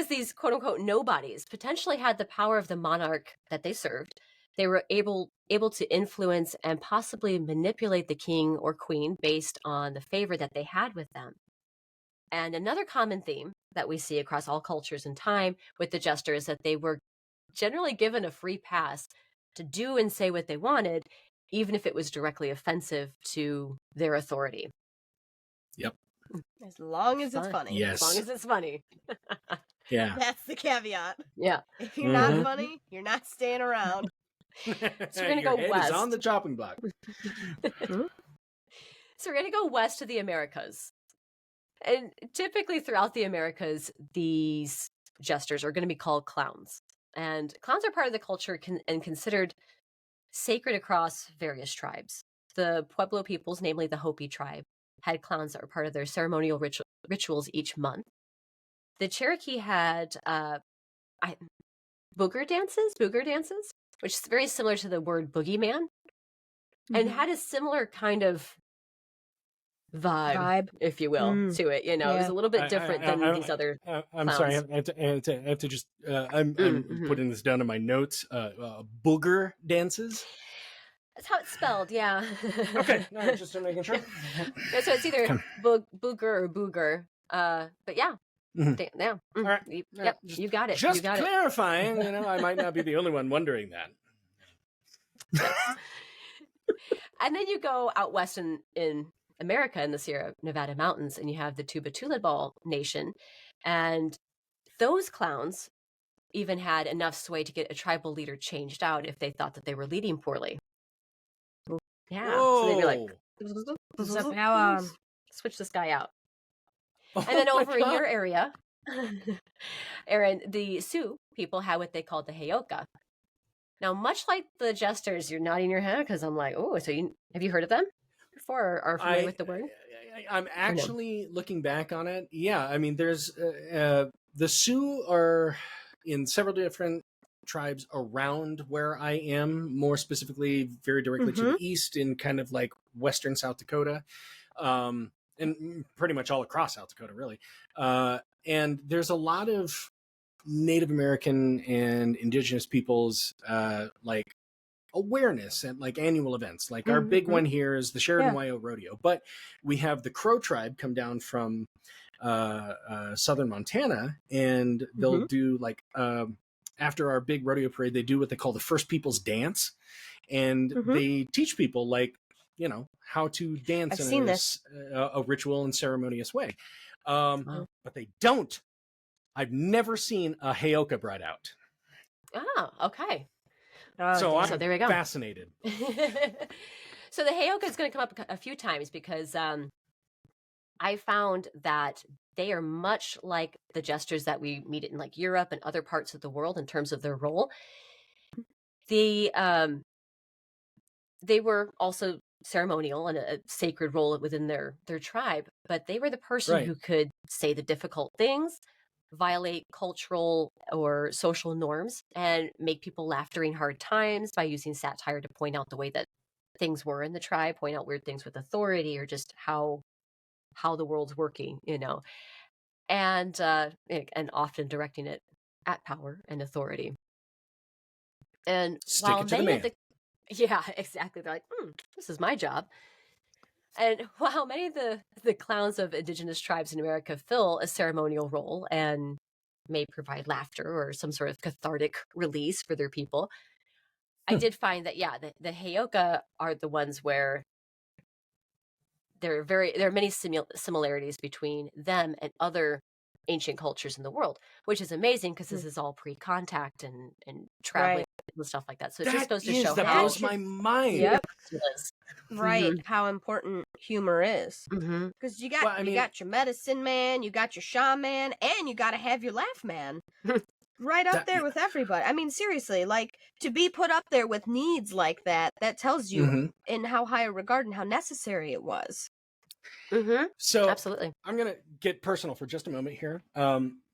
these quote unquote nobodies potentially had the power of the monarch that they served. They were able to influence and possibly manipulate the king or queen based on the favor that they had with them. And another common theme that we see across all cultures and time with the Jester is that they were generally given a free pass to do and say what they wanted, even if it was directly offensive to their authority. Yep. As long as it's funny. Yes. As long as it's funny. Yeah. That's the caveat. Yeah. If you're not funny, you're not staying around. So we're going to go Your head west. is on the chopping block. So we're going to go west to the Americas. And typically throughout the Americas, these jesters are going to be called clowns. And clowns are part of the culture and considered sacred across various tribes. The Pueblo peoples, namely the Hopi tribe, had clowns that were part of their ceremonial rituals each month. The Cherokee had booger dances, which is very similar to the word boogeyman, and had a similar kind of vibe, if you will, to it. You know, it was a little bit different than these other I'm clowns. sorry, I have to just, I'm putting this down in my notes. Booger dances? That's how it's spelled, yeah. Okay, no, just making sure. So it's either booger or booger. But yeah. Yeah. All right. Yep, you got it. Just you got clarifying, you know, I might not be the only one wondering that. And then you go out west in America in the Sierra Nevada mountains, and you have the Tuba Tulibal Nation. And those clowns even had enough sway to get a tribal leader changed out if they thought that they were leading poorly. Yeah. Whoa. So they'd be like, switch this guy out. And then over in your area, Aaron, the Sioux people had what they called the Heyoka. Now, much like the Jesters, you're nodding your head because I'm like, oh, so have you heard of them before or are familiar with the word? I'm actually looking back on it. Yeah, I mean, there's the Sioux are in several different tribes around where I am, more specifically, very directly to the east in kind of like western South Dakota. And pretty much all across South Dakota, really. And there's a lot of Native American and indigenous peoples like awareness and like annual events. Like our big one here is the Sheridan Wyo Rodeo, but we have the Crow tribe come down from southern Montana, and they'll do like after our big rodeo parade, they do what they call the First Peoples Dance, and they teach people like, you know, how to dance in a ritual and ceremonious way. But they don't. I've never seen a Heyoka brought out. Oh, okay. So there we go. Fascinated. So the Heyoka is going to come up a few times because I found that they are much like the Jesters that we meet in like Europe and other parts of the world in terms of their role. They were also ceremonial and a sacred role within their tribe, but they were the person who could say the difficult things, violate cultural or social norms, and make people laugh during hard times by using satire to point out the way that things were in the tribe, point out weird things with authority or just how the world's working, you know, and often directing it at power and authority. And Stick it to the man. Yeah, exactly. They're like, this is my job. And while many of the clowns of indigenous tribes in America fill a ceremonial role and may provide laughter or some sort of cathartic release for their people, I did find that, the Heyoka are the ones where there are many similarities between them and other ancient cultures in the world, which is amazing because this is all pre-contact and traveling and stuff like that. So it just goes to show that how blows my mind. Yep. How important humor is. Because you got your medicine man, you got your shaman, and you got to have your laugh man. Right up there with everybody. I mean, seriously, like to be put up there with needs like that tells you in how high a regard and how necessary it was. So absolutely, I'm gonna get personal for just a moment here.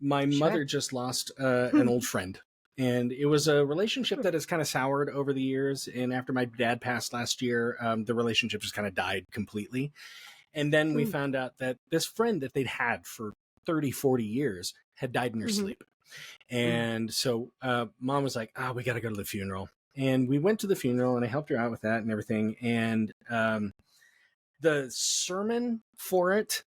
My mother just lost an old friend, and it was a relationship that has kind of soured over the years. And after my dad passed last year, the relationship just kind of died completely. And then we found out that this friend that they'd had for 30-40 years had died in her sleep. And so mom was like, we got to go to the funeral. And we went to the funeral, and I helped her out with that and everything. And the sermon for it,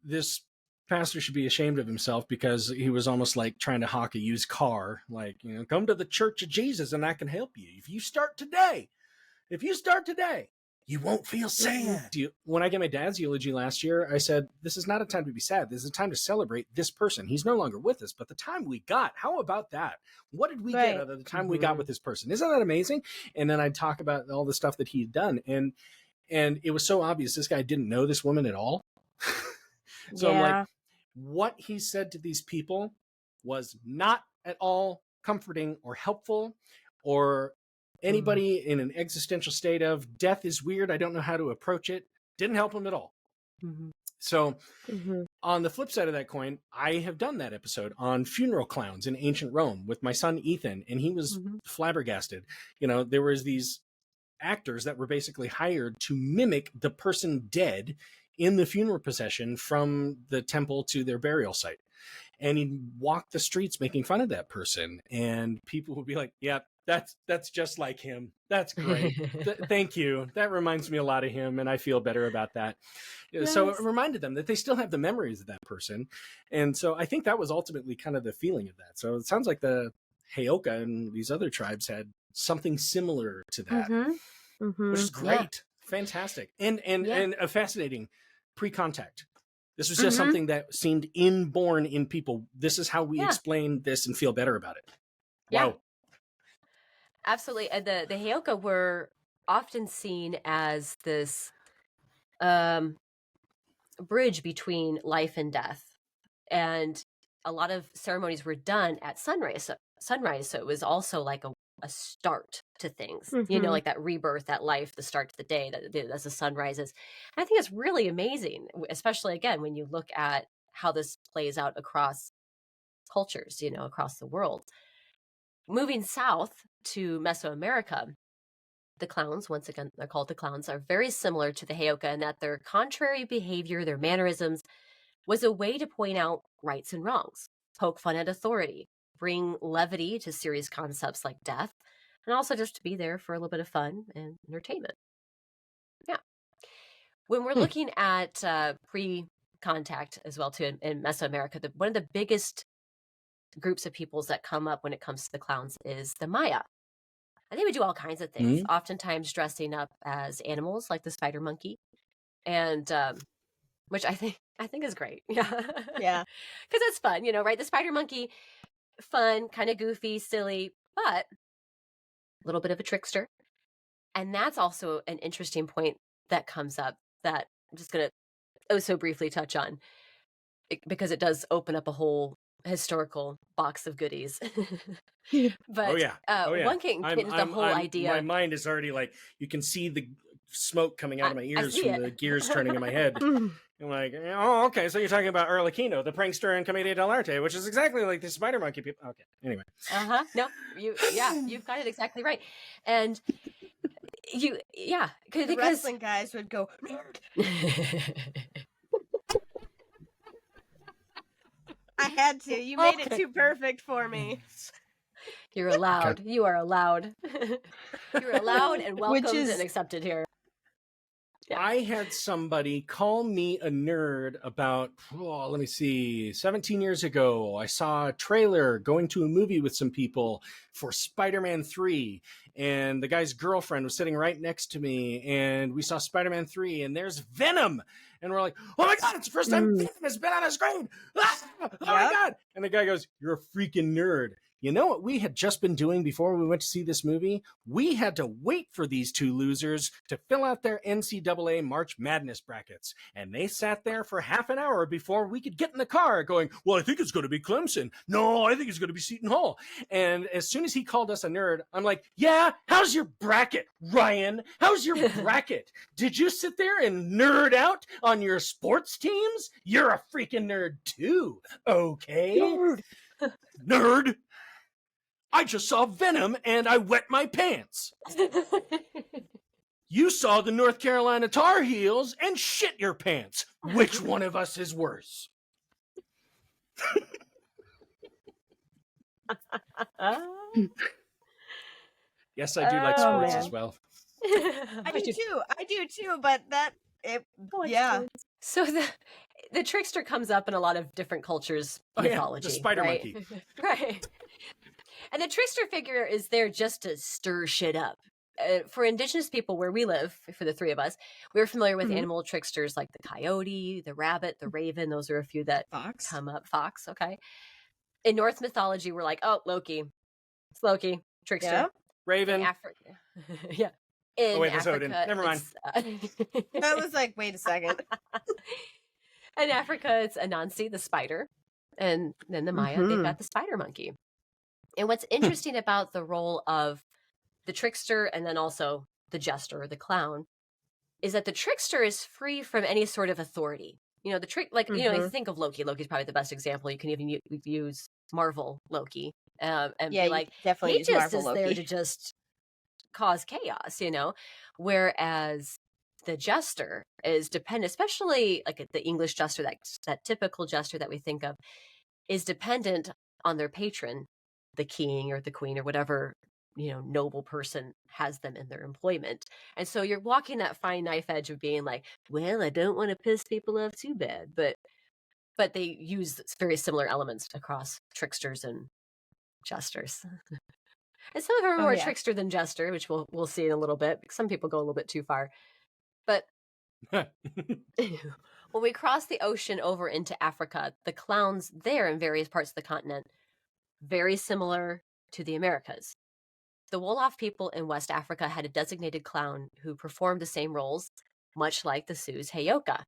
this pastor should be ashamed of himself because he was almost like trying to hawk a used car. Like, you know, come to the Church of Jesus and I can help you. If you start today, you won't feel sad. When I gave my dad's eulogy last year, I said, this is not a time to be sad. This is a time to celebrate this person. He's no longer with us, but the time we got, how about that? What did we get out of the time we got with this person? Isn't that amazing? And then I'd talk about all the stuff that he'd done. And And it was so obvious this guy didn't know this woman at all. So I'm like, what he said to these people was not at all comforting or helpful, or anybody in an existential state of death is weird, I don't know how to approach it, didn't help him at all. So on the flip side of that coin, I have done that episode on funeral clowns in ancient Rome with my son Ethan, and he was flabbergasted. You know, there was these actors that were basically hired to mimic the person dead in the funeral procession from the temple to their burial site. And he'd walk the streets making fun of that person, and people would be like, yeah, that's just like him. That's great. Thank you. That reminds me a lot of him, and I feel better about that. Yes. So it reminded them that they still have the memories of that person. And so I think that was ultimately kind of the feeling of that. So it sounds like the Heyoka and these other tribes had something similar to that, which is great. Fantastic. And a fascinating pre-contact. This was just something that seemed inborn in people. This is how we explain this and feel better about it. Wow. Absolutely. The Heyoka were often seen as this bridge between life and death. And a lot of ceremonies were done at sunrise. So it was also like a start to things, you know, like that rebirth, that life, the start to the day as the sun rises. And I think it's really amazing, especially again, when you look at how this plays out across cultures, you know, across the world. Moving south to Mesoamerica, the clowns, once again, they're called the clowns, are very similar to the Heyoka in that their contrary behavior, their mannerisms, was a way to point out rights and wrongs, poke fun at authority, bring levity to serious concepts like death, and also just to be there for a little bit of fun and entertainment. Yeah. When we're looking at pre-contact as well, too, in Mesoamerica, one of the biggest groups of peoples that come up when it comes to the clowns is the Maya. And they would do all kinds of things, oftentimes dressing up as animals like the spider monkey, and which I think is great. Yeah. Because it's fun, you know, right? The spider monkey, fun, kind of goofy, silly, but a little bit of a trickster. And that's also an interesting point that comes up that I'm just going to so briefly touch on, because it does open up a whole historical box of goodies. But one can get into the whole idea. My mind is already like, you can see the smoke coming out of my ears from the gears turning in my head. I'm like, oh, okay, so you're talking about Arlecchino, the prankster and commedia dell'arte, which is exactly like the spider monkey people. Okay, anyway. No, you've got it exactly right. And because wrestling guys would go, I had to. You made it too perfect for me. You're allowed. You are allowed. You're allowed and welcomed and accepted here. Yeah. I had somebody call me a nerd about, 17 years ago. I saw a trailer going to a movie with some people for Spider-Man 3. And the guy's girlfriend was sitting right next to me. And we saw Spider-Man 3 and there's Venom. And we're like, oh my God, it's the first time Venom has been on a screen. Ah! Oh my God. And the guy goes, you're a freaking nerd. You know what we had just been doing before we went to see this movie? We had to wait for these two losers to fill out their NCAA March Madness brackets. And they sat there for half an hour before we could get in the car going, well, I think it's going to be Clemson. No, I think it's going to be Seton Hall. And as soon as he called us a nerd, I'm like, yeah, how's your bracket, Ryan? How's your bracket? Did you sit there and nerd out on your sports teams? You're a freaking nerd too, okay? Nerd. I just saw Venom and I wet my pants. You saw the North Carolina Tar Heels and shit your pants. Which one of us is worse? Yes, I do like sports as well. I do too, but So the trickster comes up in a lot of different cultures' mythology. The spider monkey. Right. And the trickster figure is there just to stir shit up. For indigenous people where we live, for the three of us, we're familiar with animal tricksters like the coyote, the rabbit, the raven. Those are a few that come up. Fox, okay. In Norse mythology, we're like, oh, Loki. It's Loki, trickster. Yeah. Raven. Yeah. In wait, that's Africa, Odin. Never mind. I was like, wait a second. In Africa, it's Anansi, the spider. And then the Maya, they've got the spider monkey. And what's interesting about the role of the trickster and then also the jester or the clown is that the trickster is free from any sort of authority. You know, the trick, like, you know, you think of Loki. Loki's probably the best example. You can even use Marvel Loki. And be like, definitely he just Marvel is Loki. there to just cause chaos, you know? Whereas the jester is dependent, especially like the English jester, that typical jester that we think of, is dependent on their patron, the king or the queen or whatever, you know, noble person has them in their employment. And so you're walking that fine knife edge of being like, well, I don't want to piss people off too bad, but they use very similar elements across tricksters and jesters. And some of them are more trickster than jester, which we'll see in a little bit. Some people go a little bit too far. But when we cross the ocean over into Africa, the clowns there in various parts of the continent, very similar to the Americas. The Wolof people in West Africa had a designated clown who performed the same roles, much like the Sioux's Heyoka.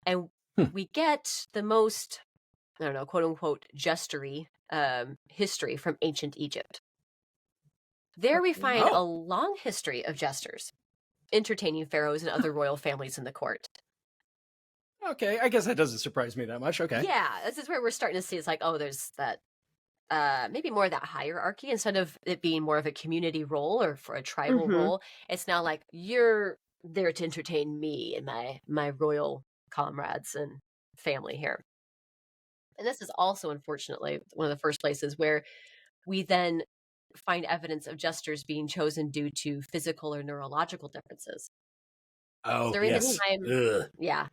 And we get the most, I don't know, quote unquote, jestery history from ancient Egypt. There we find a long history of jesters entertaining pharaohs and other royal families in the court. Okay, I guess that doesn't surprise me that much. Okay. Yeah, this is where we're starting to see it's like, oh, there's that, maybe more of that hierarchy instead of it being more of a community role or for a tribal role. It's now like, you're there to entertain me and my royal comrades and family here. And this is also, unfortunately, one of the first places where we then find evidence of jesters being chosen due to physical or neurological differences. During the time,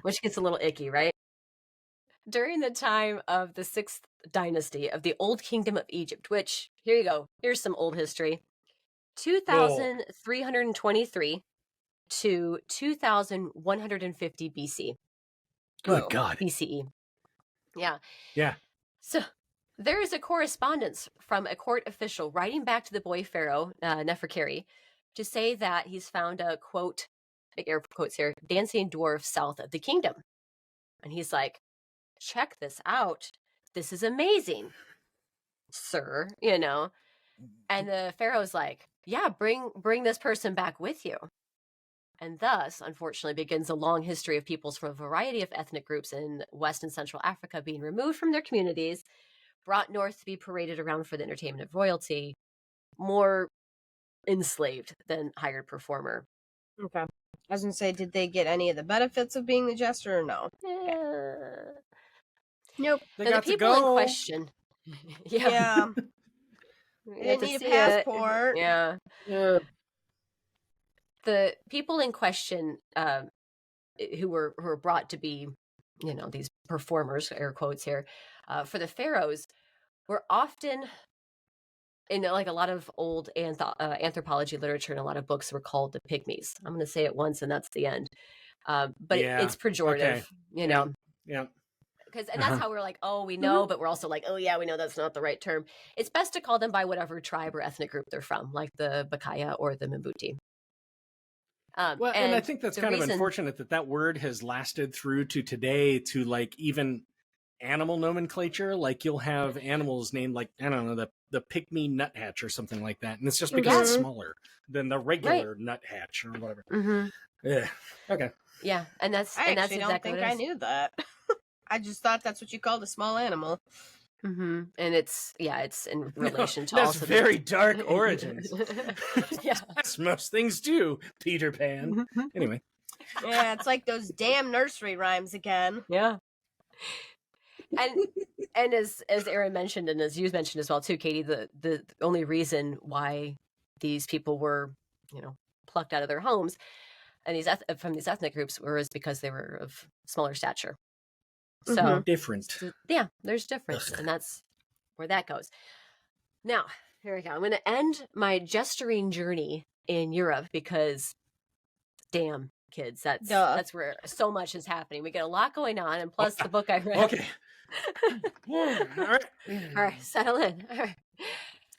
which gets a little icky, right? During the time of the 6th dynasty of the Old Kingdom of Egypt, which, here you go, here's some old history, 2323 to 2150 BC. Good God. BCE. Yeah. Yeah. So there is a correspondence from a court official writing back to the boy pharaoh, Neferkari, to say that he's found a, quote, big air quotes here, dancing dwarf south of the kingdom. And he's like, check this out. This is amazing, sir, you know. And the pharaoh's like, yeah, bring this person back with you. And thus, unfortunately, begins a long history of peoples from a variety of ethnic groups in West and Central Africa being removed from their communities, brought north to be paraded around for the entertainment of royalty, more enslaved than hired performer. Okay. I was going to say, did they get any of the benefits of being the jester or no? Nope. They the got to people go. in question. Yeah. They didn't need a passport. Yeah. The people in question who were brought to be, you know, these performers, air quotes here, for the pharaohs were often, in like a lot of old anthropology literature and a lot of books, were called the pygmies. I'm going to say it once and that's the end. But it's pejorative, you know. Yeah. And that's how we're like, oh, we know, but we're also like, oh, yeah, we know that's not the right term. It's best to call them by whatever tribe or ethnic group they're from, like the Bakaya or the Mbuti. Well, and I think that's kind of unfortunate that word has lasted through to today, to like even animal nomenclature. Like you'll have animals named like, I don't know, the pygmy nuthatch or something like that. And it's just because it's smaller than the regular nuthatch or whatever. Yeah. Okay. Yeah. And that's I that's actually exactly don't think I knew that. I just thought that's what you called a small animal. And it's in relation to that's also very dark origins. Yeah. That's most things do, Peter Pan. Anyway. Yeah, it's like those damn nursery rhymes again. Yeah. And as Aaron mentioned, and as you mentioned as well too, Katie, the only reason why these people were, you know, plucked out of their homes and from these ethnic groups was because they were of smaller stature. So different. Yeah, there's difference, and that's where that goes. Now, here we go. I'm going to end my gesturing journey in Europe because, damn, kids, that's where so much is happening. We get a lot going on, and plus the book I read. Okay. All right. All right, settle in. All right.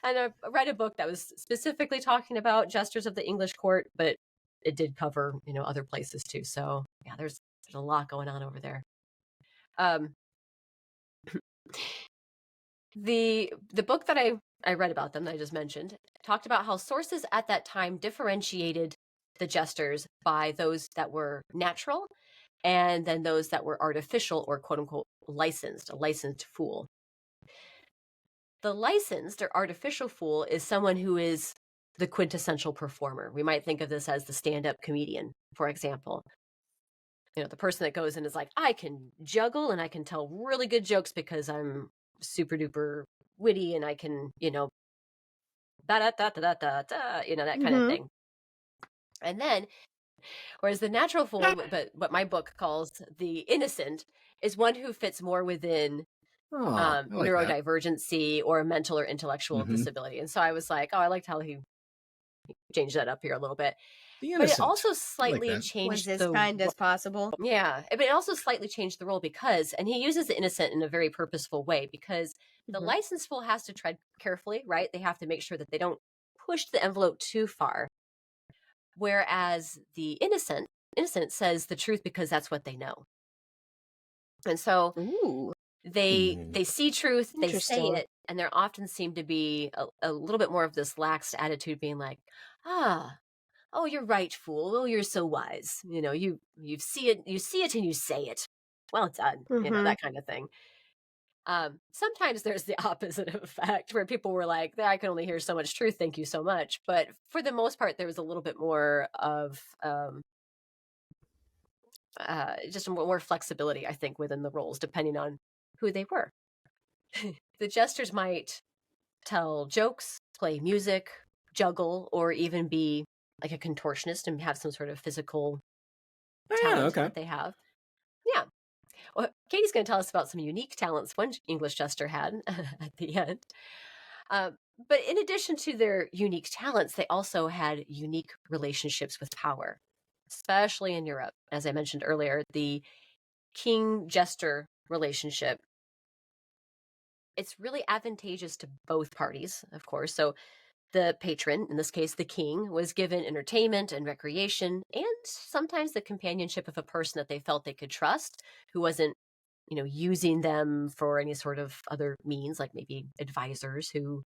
And I read a book that was specifically talking about jesters of the English court, but it did cover, other places too. So yeah, there's a lot going on over there. The book that I read about them that I just mentioned talked about how sources at that time differentiated the jesters by those that were natural and then those that were artificial or quote unquote licensed, a licensed fool. The licensed or artificial fool is someone who is the quintessential performer. We might think of this as the stand-up comedian, for example. The person that goes in is like, I can juggle and I can tell really good jokes because I'm super duper witty and I can, da da da da da da, that kind of thing. And then, whereas the natural fool, but what my book calls the innocent, is one who fits more within neurodivergency or a mental or intellectual disability. And so I was like, I liked how he changed that up here a little bit. But it also slightly changed was as kind as possible. Yeah, but it also slightly changed the role because, and he uses the innocent in a very purposeful way, because the licensed fool has to tread carefully, right? They have to make sure that they don't push the envelope too far. Whereas the innocent says the truth because that's what they know. And so they see truth, they say it, and there often seem to be a little bit more of this lax attitude, being like, oh, you're right, fool. Oh, you're so wise. You see it and you say it. Well done. That kind of thing. Sometimes there's the opposite effect where people were like, I can only hear so much truth. Thank you so much. But for the most part, there was a little bit more of just more flexibility, I think, within the roles, depending on who they were. The jesters might tell jokes, play music, juggle, or even be like a contortionist and have some sort of physical talent that they have. Yeah. Well, Katie's going to tell us about some unique talents one English jester had at the end. But in addition to their unique talents, they also had unique relationships with power, especially in Europe. As I mentioned earlier, the king-jester relationship, it's really advantageous to both parties, of course. So the patron, in this case the king, was given entertainment and recreation, and sometimes the companionship of a person that they felt they could trust, who wasn't, using them for any sort of other means, like maybe advisors who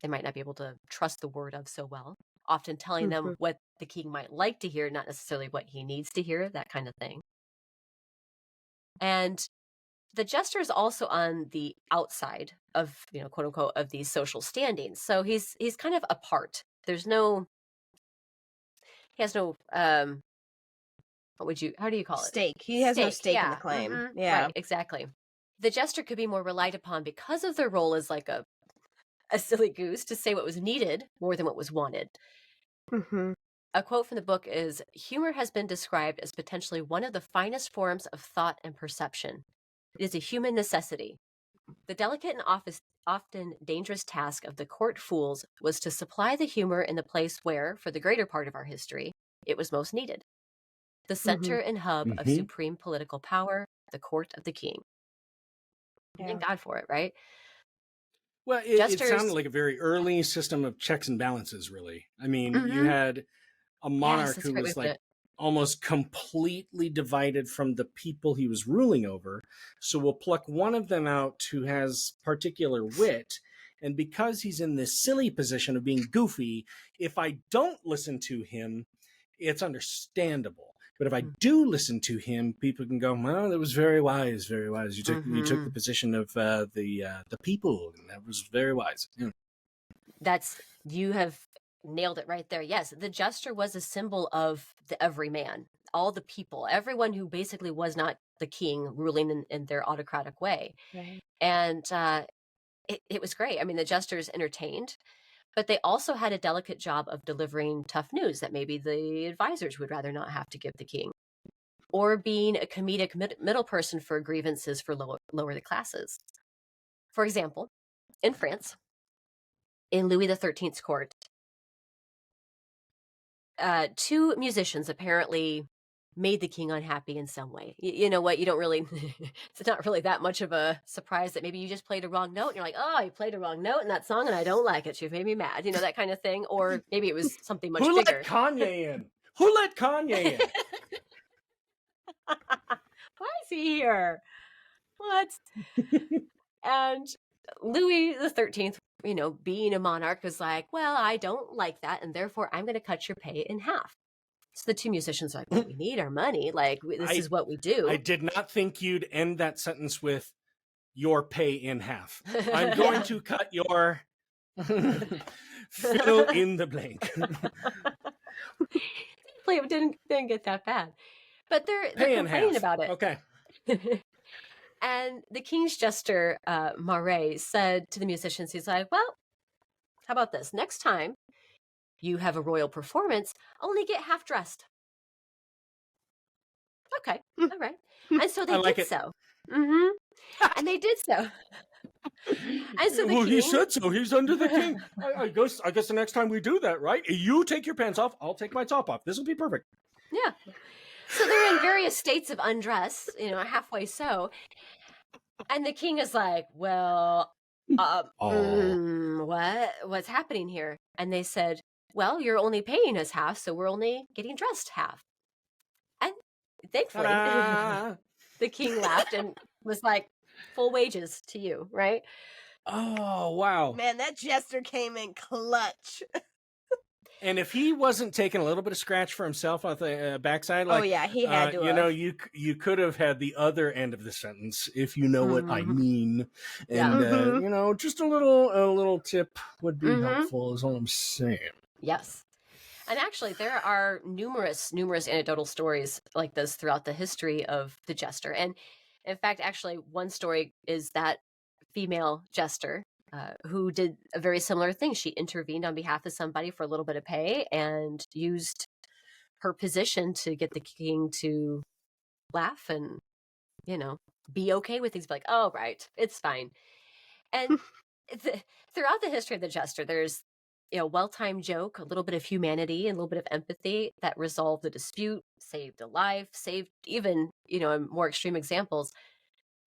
they might not be able to trust the word of so well, often telling them what the king might like to hear, not necessarily what he needs to hear, that kind of thing. And the jester is also on the outside of, quote unquote, of these social standings. So he's kind of apart. He has no, how do you call it? Stake. He has no stake in the claim. Yeah. Right, exactly. The jester could be more relied upon because of their role as like a silly goose to say what was needed more than what was wanted. A quote from the book is, "Humor has been described as potentially one of the finest forms of thought and perception. It is a human necessity. The delicate and often dangerous task of the court fools was to supply the humor in the place where, for the greater part of our history, it was most needed. The center and hub of supreme political power, the court of the king." Thank God for it, right? Well, it sounded like a very early system of checks and balances, really. I mean, you had a monarch who was like almost completely divided from the people he was ruling over. So we'll pluck one of them out who has particular wit. And because he's in this silly position of being goofy, if I don't listen to him, it's understandable. But if I do listen to him, people can go, well, that was very wise, very wise. You took the position of the people, and that was very wise. Yeah. You have nailed it right there. Yes, the jester was a symbol of the everyman, all the people, everyone who basically was not the king ruling in their autocratic way. Right. And it was great. I mean, the jesters entertained, but they also had a delicate job of delivering tough news that maybe the advisors would rather not have to give the king, or being a comedic middle person for grievances for lower the classes. For example, in France, in Louis XIII's court, two musicians apparently made the king unhappy in some way. You know what? You don't really, it's not really that much of a surprise that maybe you just played a wrong note and you're like, oh, I played a wrong note in that song and I don't like it. You've made me mad, you know, that kind of thing. Or maybe it was something much Who bigger. let Kanye in? Who let Kanye in? Why is he here? What? And Louis the 13th, you know, being a monarch, was like, well, I don't like that, and therefore I'm going to cut your pay in half. So the two musicians are like, well, we need our money. Like, this is what we do. I did not think you'd end that sentence with your pay in half. I'm going to cut your fill in the blank. It didn't get that bad. But they're complaining about it. Okay. And the king's jester, Marais, said to the musicians, he's like, well, how about this? Next time you have a royal performance, only get half dressed. Okay, all right. And so they did so. Mm-hmm. And they did so. And so the king... he said so. He's under the king. I guess the next time we do that, right? You take your pants off. I'll take my top off. This will be perfect. Yeah. So they're in various states of undress, you know, halfway so. And the king is like, well, what's happening here? And they said, well, you're only paying us half, so we're only getting dressed half. And thankfully, the king laughed and was like, full wages to you, right? Oh, wow. Man, that jester came in clutch. And if he wasn't taking a little bit of scratch for himself on the backside, like, oh yeah, he had to. You know, you could have had the other end of the sentence, if you know what I mean. And you know, just a little tip would be helpful, is all I'm saying. Yes. And actually, there are numerous anecdotal stories like this throughout the history of the jester. And in fact, actually, one story is that female jester who did a very similar thing. She intervened on behalf of somebody for a little bit of pay and used her position to get the king to laugh and, you know, be okay with things. Like, oh, right, it's fine. And throughout the history of the jester, there's, you know, well-timed joke, a little bit of humanity and a little bit of empathy that resolved the dispute, saved a life, saved even, you know, in more extreme examples,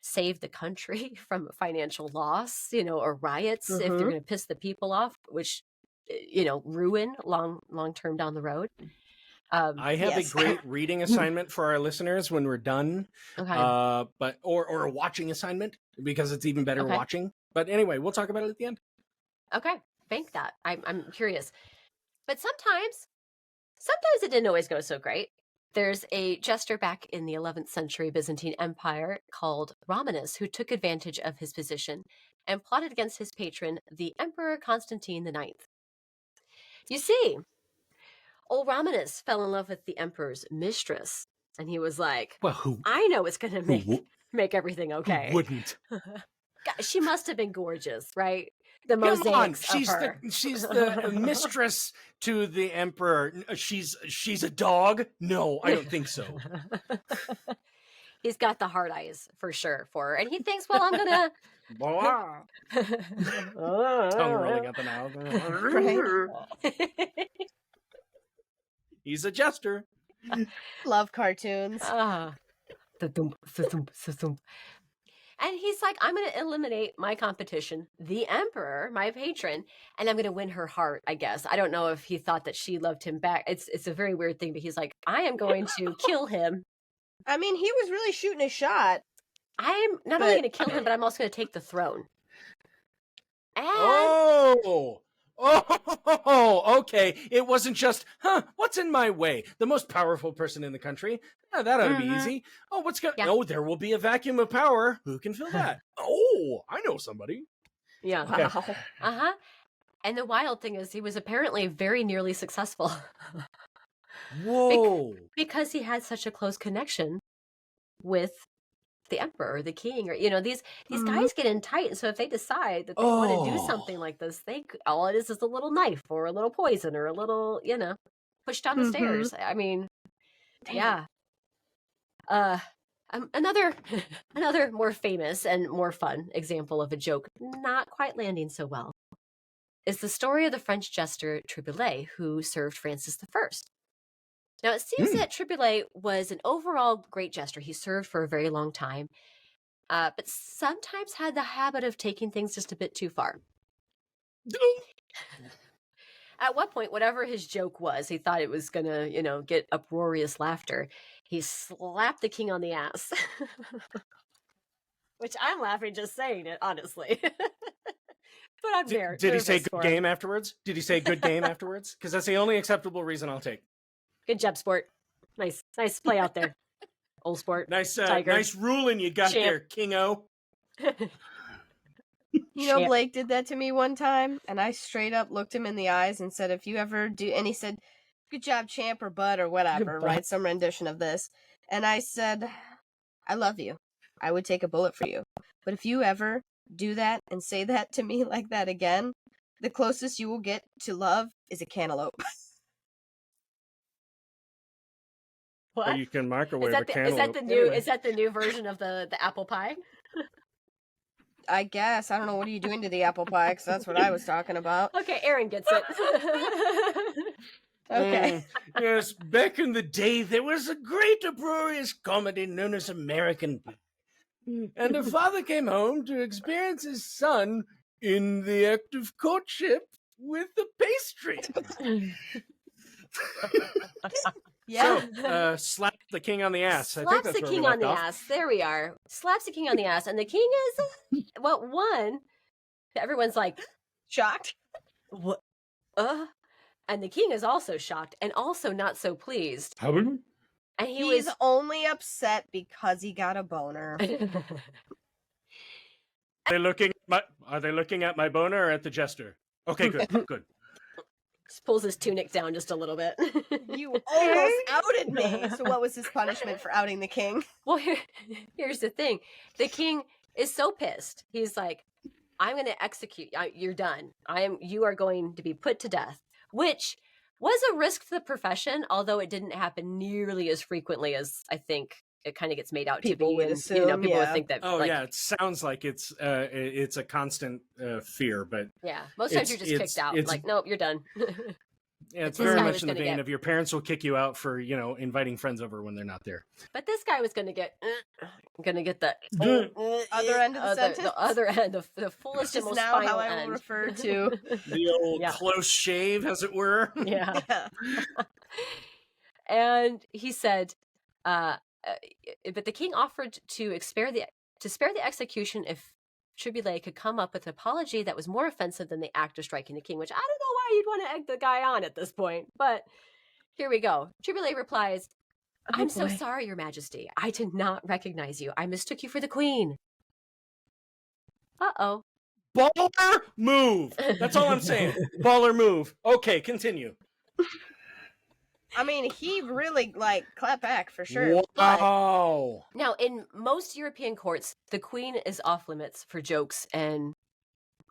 saved the country from financial loss, you know, or riots if they're going to piss the people off, which, you know, ruin long term down the road. I have a great reading assignment for our listeners when we're done. Okay. But or a watching assignment, because it's even better watching. But anyway, we'll talk about it at the end. Okay. Bank that. I'm curious. But sometimes it didn't always go so great. There's a jester back in the 11th century Byzantine Empire called Romanus, who took advantage of his position and plotted against his patron, the Emperor Constantine IX. You see, old Romanus fell in love with the emperor's mistress, and he was like, well, I know it's going to make everything okay. Who wouldn't? God, she must have been gorgeous, right? The mosaics Come on, she's the mistress to the emperor. She's a dog? No, I don't think so. He's got the hard eyes for sure for her, and he thinks, well, I'm gonna tongue rolling up the mouth. He's a jester. Love cartoons. And he's like, I'm going to eliminate my competition, the emperor, my patron, and I'm going to win her heart, I guess. I don't know if he thought that she loved him back. It's a very weird thing, but he's like, I am going to kill him. I mean, he was really shooting a shot. I'm not only going to kill him, but I'm also going to take the throne. And... Oh, okay. It wasn't just, what's in my way? The most powerful person in the country. That ought to be easy. Oh, what's going to... Oh, there will be a vacuum of power. Who can fill that? Oh, I know somebody. Yeah. Okay. And the wild thing is he was apparently very nearly successful. Whoa. Because he had such a close connection with the emperor or the king, or, you know, these guys get in tight, and so if they decide that they want to do something like this, all it is a little knife or a little poison or a little, you know, push down the stairs. I mean, yeah. Another more famous and more fun example of a joke not quite landing so well is the story of the French jester Triboulet, who served Francis I. Now, it seems that Triboulet was an overall great jester. He served for a very long time, but sometimes had the habit of taking things just a bit too far. At what point, whatever his joke was, he thought it was going to, get uproarious laughter. He slapped the king on the ass. Which I'm laughing just saying it, honestly. But I'm there. Did he say good game afterwards? Did he say good game afterwards? Because that's the only acceptable reason I'll take. Good job, sport. Nice play out there. Old sport. Nice ruling you got there, King-O. Blake did that to me one time, and I straight up looked him in the eyes and said, if you ever do, and he said, good job, champ, or bud, or whatever, right? Some rendition of this. And I said, I love you. I would take a bullet for you. But if you ever do that and say that to me like that again, the closest you will get to love is a cantaloupe. What? Or you can microwave a cantaloupe. Is that the new version of the apple pie? I guess. I don't know. What are you doing to the apple pie? Because that's what I was talking about. Okay, Aaron gets it. Okay. Yes, back in the day, there was a great uproarious comedy known as American Pie. And a father came home to experience his son in the act of courtship with the pastry. Yeah. So, slap the king on the ass. Slaps I think that's the where king we on left the off. ass. There we are. Slaps the king on the ass. And the king is, one, everyone's like, Shocked. what? And the king is also shocked and also not so pleased. And He's only upset because he got a boner. Are they looking at my boner or at the jester? Okay, good, good. Just pulls his tunic down just a little bit. You almost outed me. So what was his punishment for outing the king? Well, here's the thing. The king is so pissed. He's like, I'm going to execute. You're done. You are going to be put to death, which was a risk to the profession, although it didn't happen nearly as frequently as I think it kind of gets made out People to be. would assume, People would think that. Oh, yeah, it sounds like it's a constant fear, but yeah, most times you're just kicked out. Like, nope, you're done. Yeah, it's very much in the vein of your parents will kick you out for inviting friends over when they're not there. But this guy was going to get the other end of the sentence. The other end, the fullest and most now final how I end. will refer to the old close shave, as it were. Yeah. And he said, but the king offered to spare the execution if Triboulet could come up with an apology that was more offensive than the act of striking the king, which I don't know why you'd want to egg the guy on at this point, but here we go. Triboulet replies, I'm so sorry, your majesty. I did not recognize you. I mistook you for the queen. Uh-oh. Baller move. That's all I'm saying. Baller move. Okay, continue. I mean, he really, clapped back for sure. Wow. But now, in most European courts, the queen is off limits for jokes and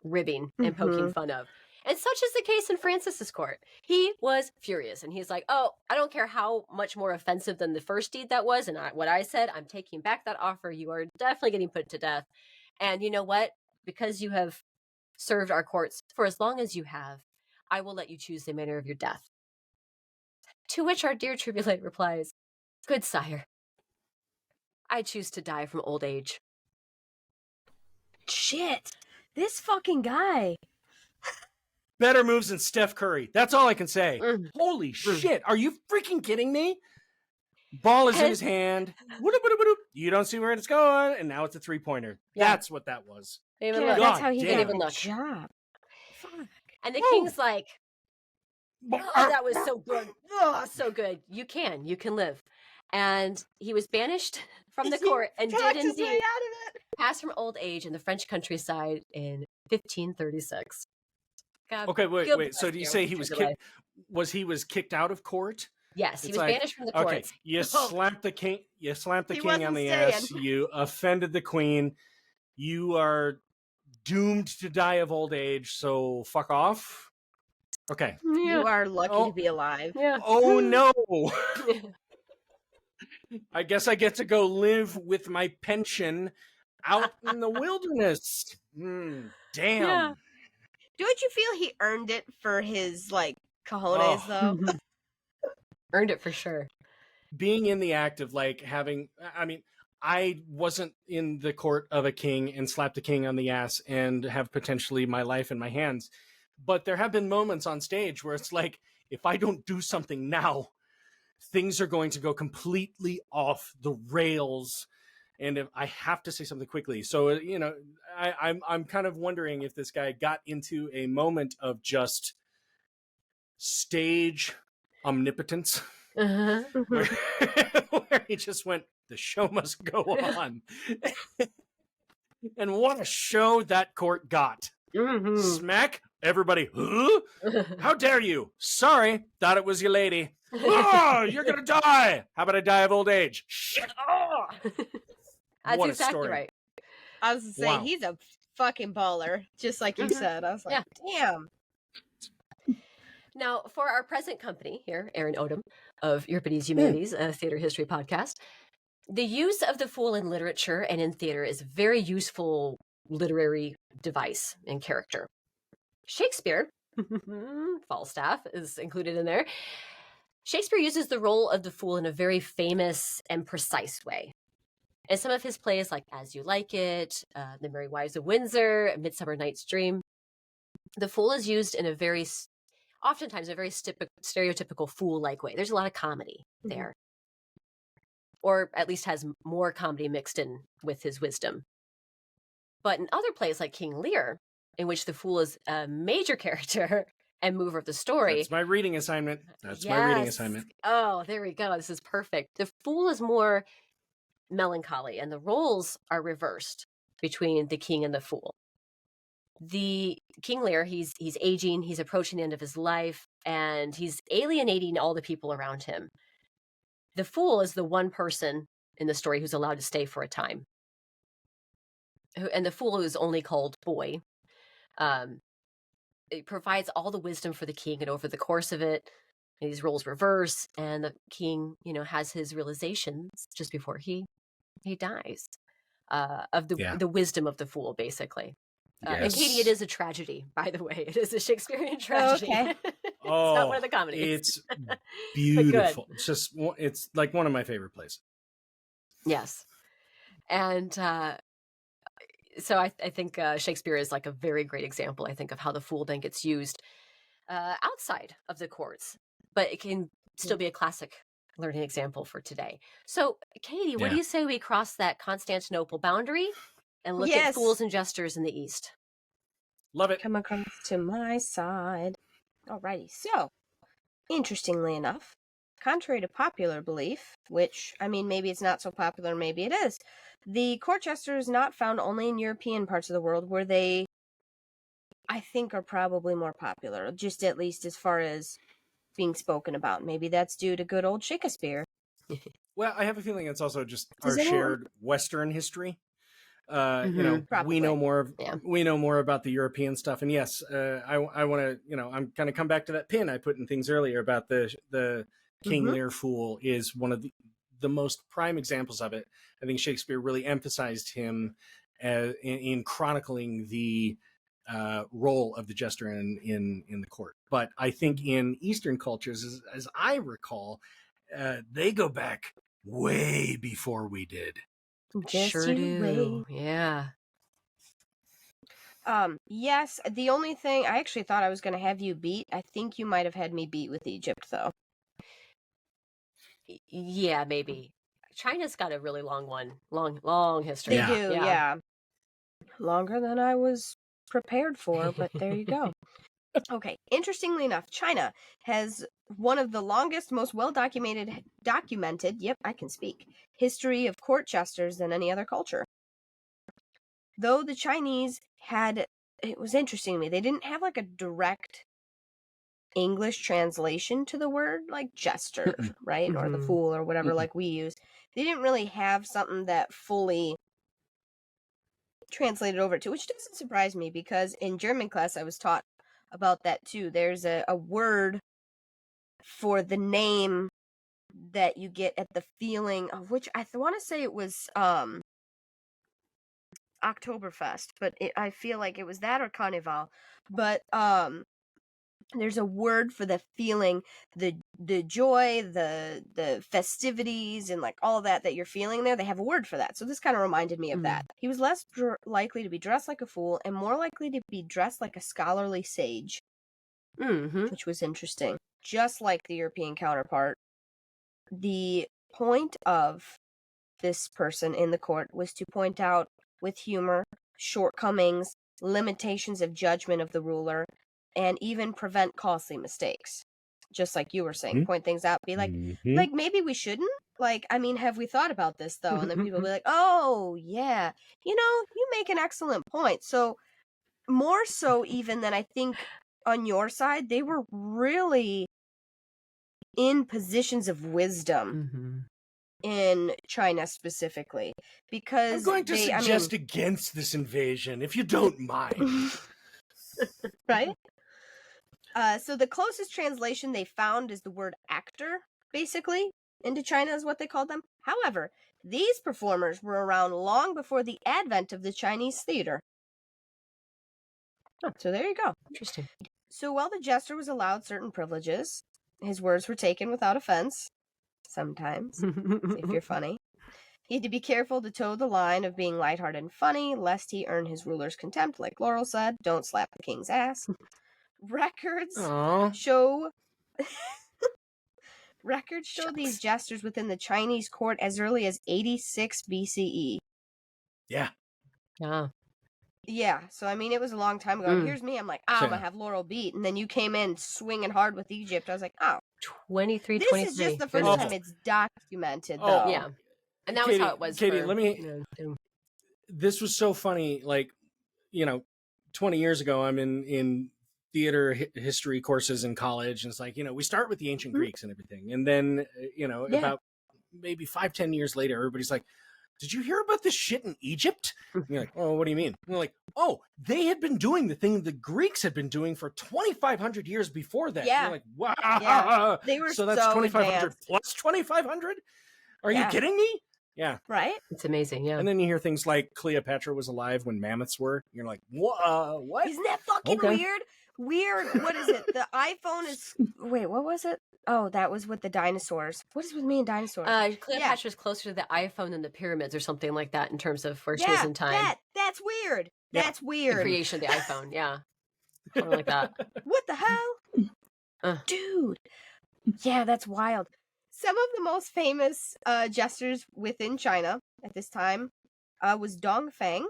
ribbing and poking fun of. And such is the case in Francis's court. He was furious, and he's like, oh, I don't care how much more offensive than the first deed that was, and what I said, I'm taking back that offer. You are definitely getting put to death. And you know what? Because you have served our courts for as long as you have, I will let you choose the manner of your death. To which our dear Triboulet replies, good sire, I choose to die from old age. Shit. This fucking guy. Better moves than Steph Curry. That's all I can say. Holy shit. Are you freaking kidding me? Ball is in his hand. You don't see where it's going, and now it's a three-pointer. Yeah. That's what that was. Yeah, that's how he didn't got even the look. job. Fuck. And the king's like, oh, that was so good. Oh, so good. You can live. And he was banished from the court and did indeed pass from old age in the French countryside in 1536. God, okay, wait. So do you say he was kicked? He was kicked out of court? Yes, he was banished from the court. Okay, you slapped the king. You slapped the king on the ass. You offended the queen. You are doomed to die of old age. So fuck off. Okay. You are lucky to be alive. Yeah. Oh no. I guess I get to go live with my pension out in the wilderness. Damn. Yeah. Don't you feel he earned it for his cojones though? Earned it for sure. Being in the act of like having, I mean, I wasn't in the court of a king and slapped a king on the ass and have potentially my life in my hands. But there have been moments on stage where it's like, if I don't do something now, things are going to go completely off the rails. And if I have to say something quickly. So, you know, I'm kind of wondering if this guy got into a moment of just stage omnipotence. Uh-huh. where he just went, the show must go on. And what a show that court got. Mm-hmm. Smack, everybody, huh? How dare you? Sorry, thought it was your lady. Oh, you're gonna die. How about I die of old age? Shit. Oh. That's What a exactly story. right. I was to say, Wow. he's a fucking baller, just like you said. I was like, damn. Now, for our present company here, Aaron Odom of Euripides Eumenides, a theater history podcast, the use of the fool in literature and in theater is a very useful literary device and character. Shakespeare, Falstaff is included in there. Shakespeare uses the role of the fool in a very famous and precise way. In some of his plays, like As You Like It, The Merry Wives of Windsor, Midsummer Night's Dream, the fool is used in a very, oftentimes a very stereotypical fool-like way. There's a lot of comedy there. Or at least has more comedy mixed in with his wisdom. But in other plays like King Lear, in which the fool is a major character and mover of the story. That's my reading assignment. My reading assignment. Oh, there we go. This is perfect. The fool is more melancholy, and the roles are reversed between the king and the fool. The King Lear, he's aging, he's approaching the end of his life, and he's alienating all the people around him. The fool is the one person in the story who's allowed to stay for a time. And the fool is only called Boy. It provides all the wisdom for the king, and over the course of it, these roles reverse, and the king, has his realizations just before he dies of the wisdom of the fool, basically. And Katie, it is a tragedy, by the way. It is a Shakespearean tragedy. Okay. It's not one of the comedies. It's beautiful. It's like one of my favorite plays. Yes. And so I think Shakespeare is like a very great example, I think, of how the fool then gets used outside of the courts. But it can still be a classic learning example for today. So, Katie, what do you say we cross that Constantinople boundary and look at fools and jesters in the East? Love it. Come across to my side. Alrighty. So, interestingly enough, contrary to popular belief, which, I mean, maybe it's not so popular, maybe it is, the court jester is not found only in European parts of the world where they, I think, are probably more popular, just at least as far as being spoken about. Maybe that's due to good old Shakespeare. Well, I have a feeling it's also just our shared Western history. Probably. we know more about the European stuff, and yes, I want to, I'm going to come back to that pin I put in things earlier about the King Lear fool is one of the most prime examples of it. I think Shakespeare really emphasized him in chronicling the role of the jester in the court. But I think in Eastern cultures, as I recall, they go back way before we did. Sure do. Yeah. Yes, the only thing I actually thought I was going to have you beat, I think you might have had me beat with Egypt, though. Yeah, maybe. China's got a really long history. They do, yeah. Longer than I was prepared for, but there you go. Okay, interestingly enough, China has one of the longest, most documented, yep, I can speak, history of court jesters than any other culture. Though the Chinese it was interesting to me, they didn't have like a direct English translation to the word, like jester, right? Or the fool or whatever, like we use. They didn't really have something that fully translated over to, which doesn't surprise me because in German class I was taught about that too. There's a word for the name that you get at the feeling of which I want to say it was Oktoberfest, but I feel like it was that or Carnival. But there's a word for the feeling, the joy, the festivities, and like all that you're feeling there. They have a word for that. So this kind of reminded me of that. He was less likely to be dressed like a fool and more likely to be dressed like a scholarly sage, which was interesting. Just like the European counterpart, the point of this person in the court was to point out with humor shortcomings, limitations of judgment of the ruler, and even prevent costly mistakes. Just like you were saying, point things out, be like, maybe we shouldn't. Like, I mean, have we thought about this though? And then people will be like, oh yeah, you make an excellent point. So more so even than I think on your side, they were really in positions of wisdom in China specifically, because I'm going to suggest against this invasion, if you don't mind. Right? So the closest translation they found is the word actor, basically, into China is what they called them. However, these performers were around long before the advent of the Chinese theater. So there you go. Interesting. So while the jester was allowed certain privileges, his words were taken without offense. Sometimes, if you're funny. He had to be careful to toe the line of being lighthearted and funny, lest he earn his ruler's contempt, like Laurel said. Don't slap the king's ass. Records show these jesters within the Chinese court as early as 86 BCE. Yeah. Yeah, so I mean, it was a long time ago. And here's me, I'm like, I'm gonna have Laurel beat. And then you came in swinging hard with Egypt. I was like, 23. This is just the first time it's documented, though. Yeah. And that Katie, was how it was. Katie, let me. This was so funny. Like, 20 years ago, I'm in theater history courses in college, and it's like, we start with the ancient Greeks and everything, and then about maybe 5-10 years later, everybody's like, did you hear about this shit in Egypt? And you're like, oh, what do you mean? And we're like, oh, they had been doing the thing the Greeks had been doing for 2,500 years before that. Yeah. And you're like, wow. Yeah. They were so that's 2,500 plus 2,500? Are you kidding me? Yeah. Right? It's amazing, yeah. And then you hear things like Cleopatra was alive when mammoths were. You're like, what? Isn't that fucking weird? Weird. What is it? The iPhone is... Wait, what was it? Oh, that was with the dinosaurs. What is with me and dinosaurs? Cleopatra's closer to the iPhone than the pyramids or something like that in terms of where she is in time. That's weird. Yeah. That's weird. The creation of the iPhone, yeah. Something like that. What the hell? Dude. Yeah, that's wild. Some of the most famous jesters within China at this time was Dong Fang.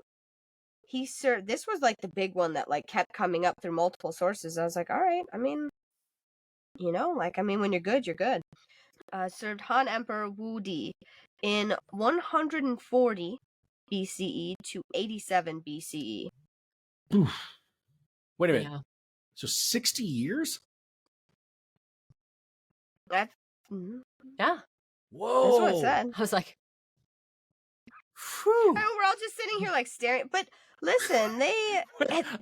He served... This was like the big one that like kept coming up through multiple sources. I was like, all right, I mean... when you're good, you're good. Served Han Emperor Wu Di in 140 BCE to 87 BCE. Wait a minute. Yeah. So 60 years? That's... Yeah. Whoa. That's what it said. I was like... Whew. We're all just sitting here like staring. But listen,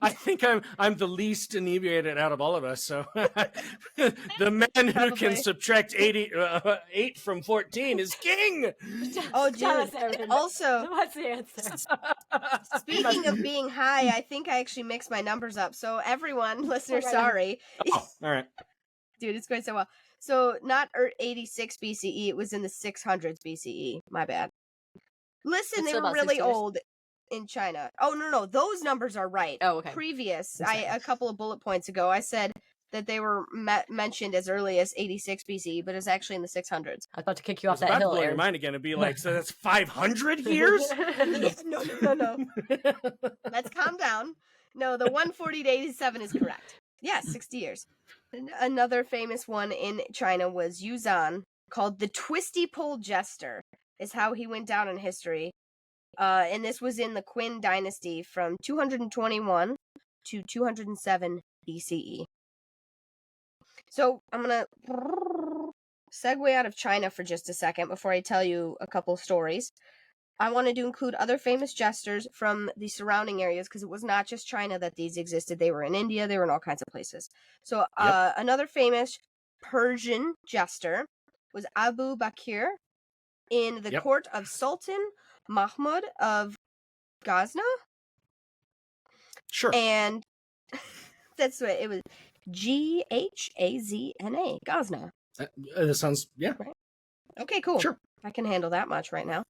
I think I'm the least inebriated out of all of us. So the man who can subtract 8 from 14 is king. Oh, dude. Also, what's the answer? Speaking of being high, I think I actually mixed my numbers up. So everyone, listener, sorry. Oh, all right. Dude, it's going so well. So not 86 BCE, it was in the 600s BCE. My bad. Listen, they were really old in China. Oh, no, those numbers are right. Oh, okay. Previous, a couple of bullet points ago, I said that they were mentioned as early as 86 BCE, but it's actually in the 600s. I was about to kick you off that hill. hill, Blow Aaron. your mind again and be like, so that's 500 years? No. Let's calm down. No, the 140 to 87 is correct. Yeah, 60 years. Another famous one in China was Yuzan, called the Twisty Pole Jester, is how he went down in history. And this was in the Qin dynasty from 221 to 207 BCE. So I'm going to segue out of China for just a second before I tell you a couple stories. I wanted to include other famous jesters from the surrounding areas because it was not just China that these existed. They were in India. They were in all kinds of places. So another famous Persian jester was Abu Bakr in the court of Sultan Mahmud of Ghazna. Sure. And that's what it was. Ghazna. Gazna. That sounds, yeah. Right. Okay, cool. Sure. I can handle that much right now.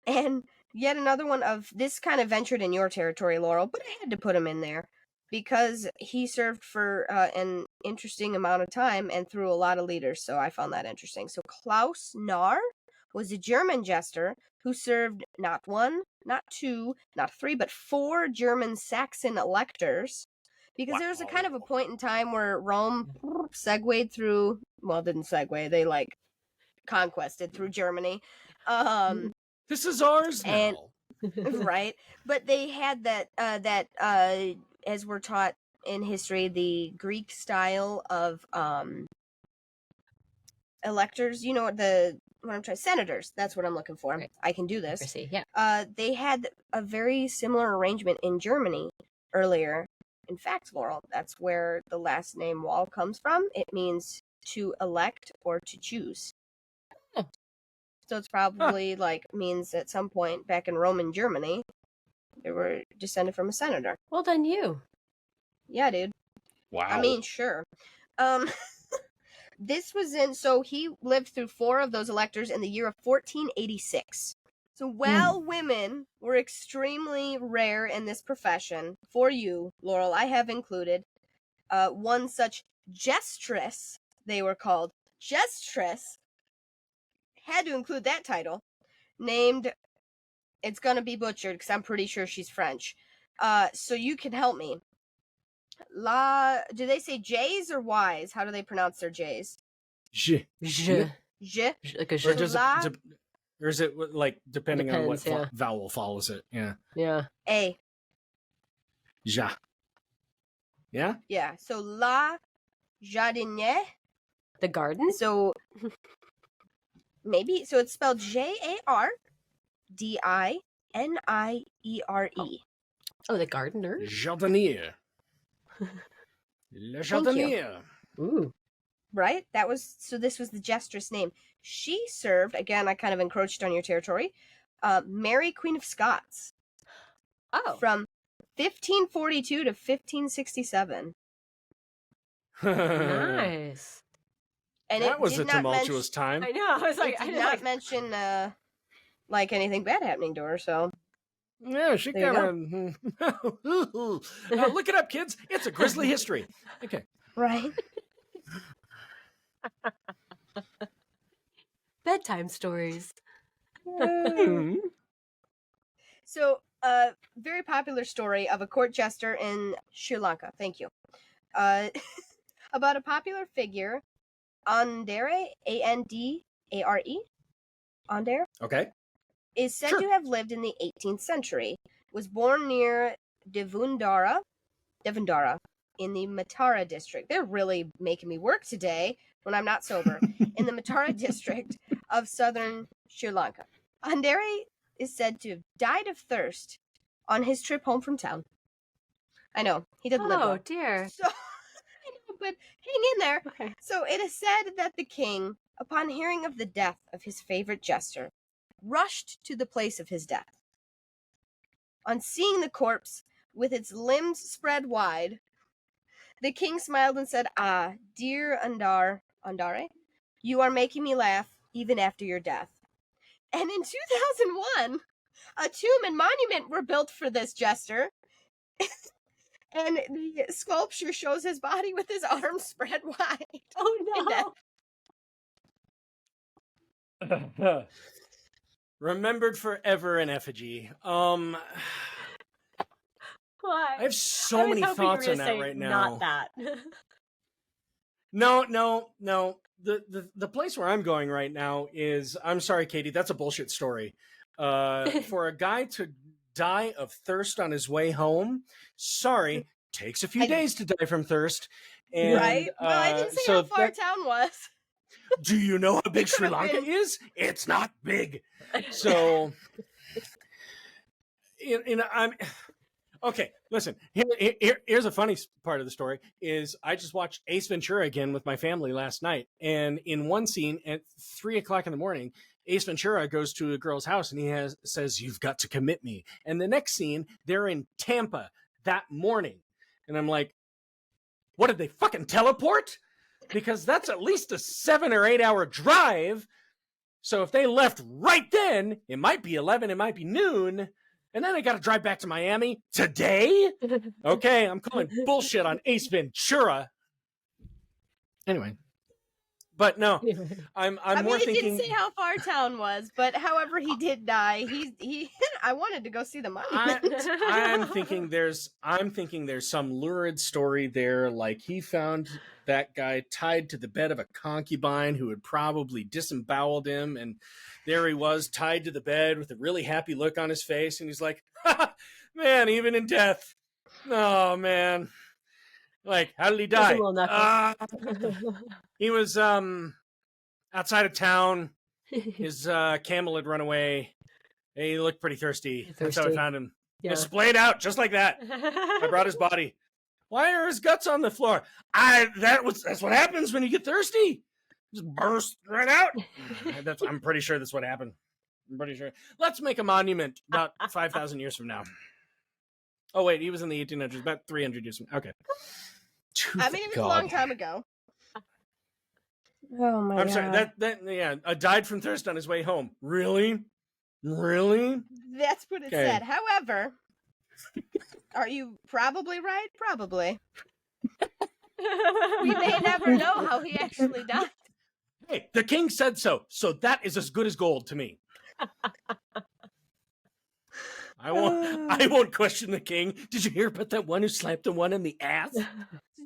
And yet another one of this kind of ventured in your territory, Laurel, but I had to put him in there because he served for an interesting amount of time and through a lot of leaders, so I found that interesting. So Klaus Narr was a German jester who served not one, not two, not three, but 4 German Saxon electors. Because there was a kind of a point in time where Rome segued through, well, didn't segue, they like conquested through Germany. This is ours now. Right. But they had that, as we're taught in history, the Greek style of electors, you know, senators. That's what I'm looking for. Right. I can do this. I see, yeah. They had a very similar arrangement in Germany earlier. In fact, Laurel, that's where the last name Wall comes from. It means to elect or to choose. Oh. So it's probably means at some point back in Roman Germany, they were descended from a senator. Well done, you. Yeah, dude. Wow. I mean, sure. This was so he lived through 4 of those electors in the year of 1486. So while women were extremely rare in this profession, for you, Laurel, I have included one such Jestress, they were called. Jestress, had to include that title, named, it's going to be butchered because I'm pretty sure she's French. So you can help me. Do they say J's or Y's? How do they pronounce their J's? Je. Je. Like a Or is it like depending on what Depends, yeah. vowel follows it? Yeah. Yeah. A. Ja. Yeah? Yeah. So La Jardiniere. The garden? So maybe it's spelled Jardiniere. Oh, the gardener? Jardinier. Le Jardinier. Ooh. Right? This was the Jester's name. She served, again, I kind of encroached on your territory, Mary Queen of Scots. Oh. From 1542 to 1567. Nice. And that was a tumultuous time. I know. I was like, I did not mention anything bad happening to her, so. Yeah, she kind of. Look it up, kids. It's a grisly history. Okay. Right. Bedtime stories. So, a very popular story of a court jester in Sri Lanka. Thank you. About a popular figure, Andere, Andare, Andere. Okay. Is said to have lived in the 18th century. Was born near Devundara in the Matara district. They're really making me work today when I'm not sober. In the Matara district of southern Sri Lanka. Andere is said to have died of thirst on his trip home from town. I know, he didn't live well. Oh, dear. So, I know, but hang in there. Okay. So it is said that the king, upon hearing of the death of his favorite jester, rushed to the place of his death. On seeing the corpse with its limbs spread wide, the king smiled and said, "Ah, dear Andare, you are making me laugh even after your death." And in 2001, a tomb and monument were built for this jester. And the sculpture shows his body with his arms spread wide. Oh, no. Remembered forever in effigy. Why? I have so many thoughts on that right now. Not that. No. The place where I'm going right now is, I'm sorry, Katie, that's a bullshit story. For a guy to die of thirst on his way home, sorry, takes a few days to die from thirst. And, right? Well, I didn't say how far town was. Do you know how big Sri Lanka is? It's not big. So, I'm okay. Listen, here's a funny part of the story. Is I just watched Ace Ventura again with my family last night, and in one scene at 3:00 in the morning, Ace Ventura goes to a girl's house and he says, "You've got to commit me." And the next scene, they're in Tampa that morning, and I'm like, What did they fucking teleport? Because that's at least a 7 or 8 hour drive. So if they left right then, it might be 11, it might be noon. And then I got to drive back to Miami today? Okay, I'm calling bullshit on Ace Ventura. Anyway. But no, I'm more he thinking. didn't say how far town was, but however he did die, he I wanted to go see the monument. I'm thinking there's some lurid story there, like he found that guy tied to the bed of a concubine who had probably disemboweled him, and there he was tied to the bed with a really happy look on his face, and he's like, man, even in death, oh man. Like, how did he die? He was outside of town. His camel had run away. He looked pretty thirsty. That's how I found him. Yeah. Splayed out just like that. I brought his body. Why are his guts on the floor? That's what happens when you get thirsty. Just burst right out. I'm pretty sure that's what happened. I'm pretty sure. Let's make a monument about 5,000 years from now. Oh wait, he was in the 1800s, about 300 years from now. Okay. I mean, it was a long time ago. Oh my God. I'm sorry. I died from thirst on his way home. Really? That's what it said. However, are you probably right? Probably. We may never know how he actually died. Hey, the king said so. So that is as good as gold to me. I won't question the king. Did you hear about that one who slapped the one in the ass?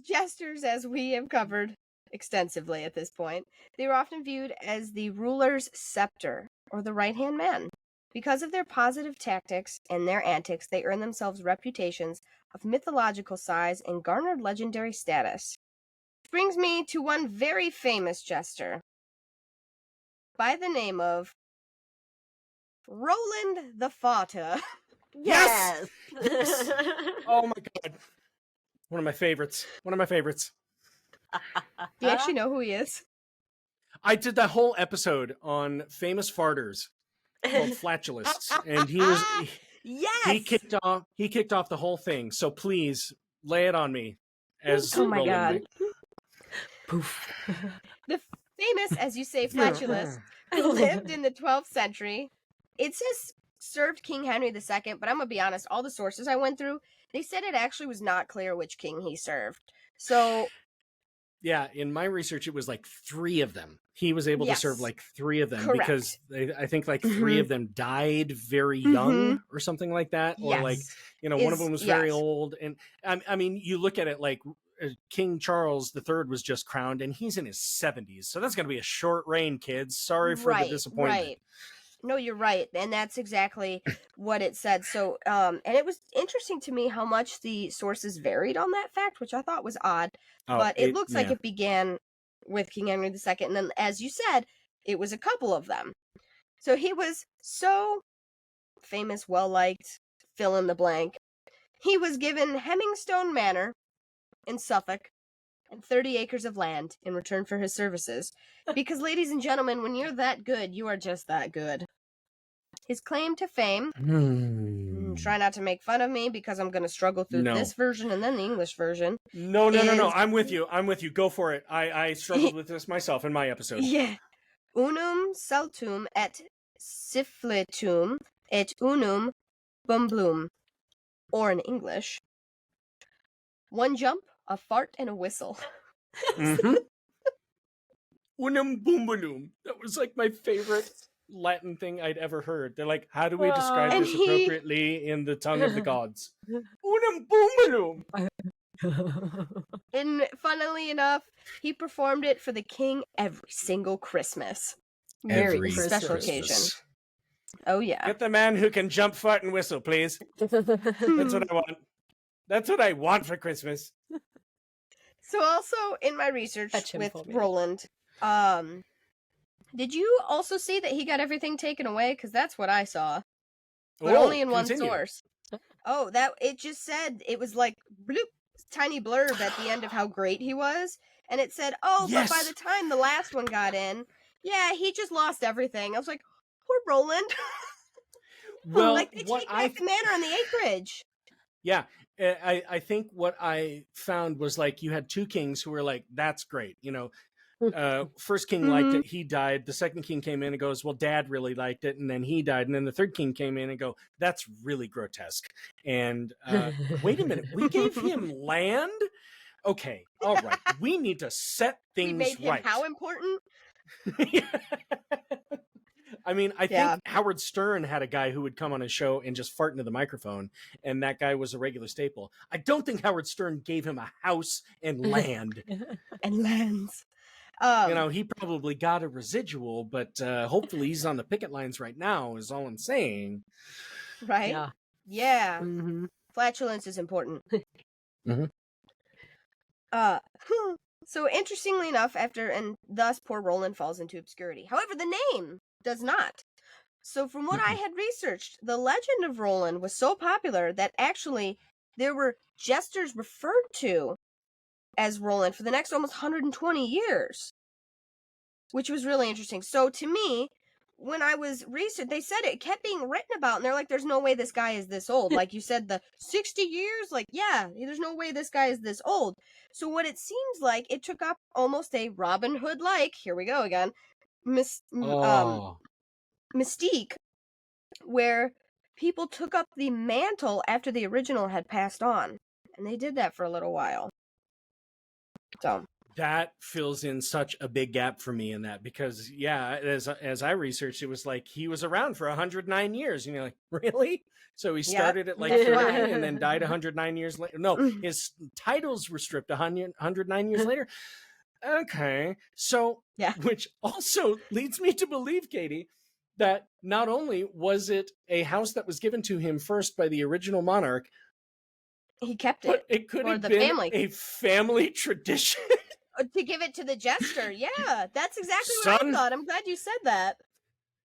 Jesters, as we have covered extensively at this point, they were often viewed as the ruler's scepter, or the right-hand man. Because of their positive tactics and their antics, they earned themselves reputations of mythological size and garnered legendary status. Which brings me to one very famous jester, by the name of Roland the Fata. Yes! Oh my God. One of my favorites. Do you actually know who he is? I did that whole episode on famous farters called Flatulists, and he was he kicked off the whole thing. So please lay it on me. As oh my God. Poof. The famous, as you say, flatulist lived in the 12th century. It says served King Henry II, but I'm gonna be honest, all the sources I went through, they said it actually was not clear which king he served. So yeah, in my research, it was like 3 of them. He was able to serve like 3 of them. Correct. Because I think like 3 of them died very young or something like that. Or like, one of them was very old. And I mean, you look at it like King Charles III was just crowned and he's in his 70s. So that's going to be a short reign, kids. Sorry for the disappointment. Right. No, you're right. And that's exactly what it said. So, and it was interesting to me how much the sources varied on that fact, which I thought was odd. But it looks like it began with King Henry II. And then, as you said, it was a couple of them. So he was so famous, well-liked, fill in the blank. He was given Hemmingstone Manor in Suffolk and 30 acres of land in return for his services. Because, ladies and gentlemen, when you're that good, you are just that good. His claim to fame, try not to make fun of me because I'm going to struggle through this version and then the English version. No. I'm with you. Go for it. I struggled with this myself in my episode. Yeah. Unum saltum et siffletum et unum bumblum. Or in English, 1 jump, a fart, and a whistle. Unum bumbalum. That was like my favorite Latin thing I'd ever heard. They're like, how do we describe this appropriately in the tongue of the gods? Unum bumbalum. And funnily enough, he performed it for the king every single Christmas. Very special occasion. Oh yeah. Get the man who can jump, fart, and whistle, please. That's what I want. That's what I want for Christmas. So also in my research with Roland, did you also see that he got everything taken away? Because that's what I saw, but only in one source. Oh, that it just said it was like bloop, tiny blurb at the end of how great he was, and it said, "Oh, but by the time the last one got in, yeah, he just lost everything." I was like, "Poor Roland." Well, like they take back the manor and the acreage. Yeah, I think what I found was like you had two kings who were like, that's great. First king liked it, he died. The second king came in and goes, well, dad really liked it, and then he died. And then the third king came in and go, that's really grotesque. And wait a minute, we gave him land? Okay, all right. We need to set things we made him right. How important? I mean, I think Howard Stern had a guy who would come on his show and just fart into the microphone, and that guy was a regular staple. I don't think Howard Stern gave him a house and land. And lands. He probably got a residual, but hopefully he's on the picket lines right now, is all I'm saying. Right? Yeah. Mm-hmm. Flatulence is important. Mm-hmm. So interestingly enough, and thus poor Roland falls into obscurity. However, the name does not. So from what I had researched, the legend of Roland was so popular that actually there were jesters referred to as Roland for the next almost 120 years, which was really interesting. So to me, when I was researching, they said it kept being written about, and they're like, there's no way this guy is this old. Like you said, the 60 years, like, yeah, there's no way this guy is this old. So what it seems like, it took up almost a Robin Hood-like, here we go again, mystique, where people took up the mantle after the original had passed on. And they did that for a little while. So that fills in such a big gap for me in that, because as I researched, it was like he was around for 109 years, and you're like, really? So he started at like 30 and then died 109 years later. No, his titles were stripped 109 years later. Okay, so which also leads me to believe, Katie, that not only was it a house that was given to him first by the original monarch, he kept it. But it could have been a family tradition. To give it to the jester. Yeah, that's exactly what I thought. I'm glad you said that.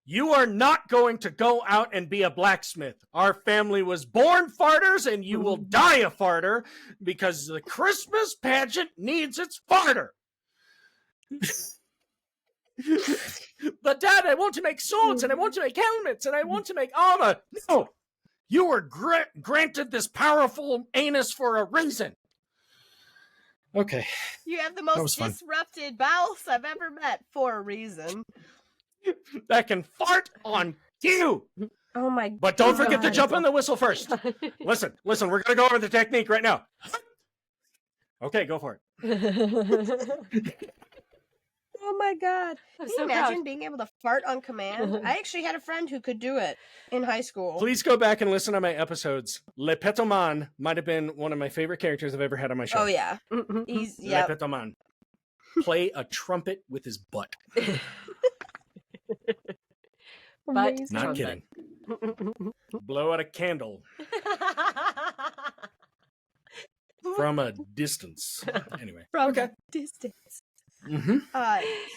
You are not going to go out and be a blacksmith. Our family was born farters, and you will die a farter, because the Christmas pageant needs its farter. But Dad, I want to make swords, and I want to make helmets, and I want to make armor. No, you were granted this powerful anus for a reason. Okay. You have the most disrupted bowels I've ever met for a reason. That can fart on cue. Oh my god. But don't forget to jump on the whistle first. Listen, we're going to go over the technique right now. Okay, go for it. Oh my god. Can you imagine being able to fart on command? I actually had a friend who could do it in high school. Please go back and listen to my episodes. Le Petoman might have been one of my favorite characters I've ever had on my show. Oh yeah. He's Le Petoman. Play a trumpet with his butt. But not kidding. Blow out a candle. From a distance. Anyway. From a distance. Mm-hmm.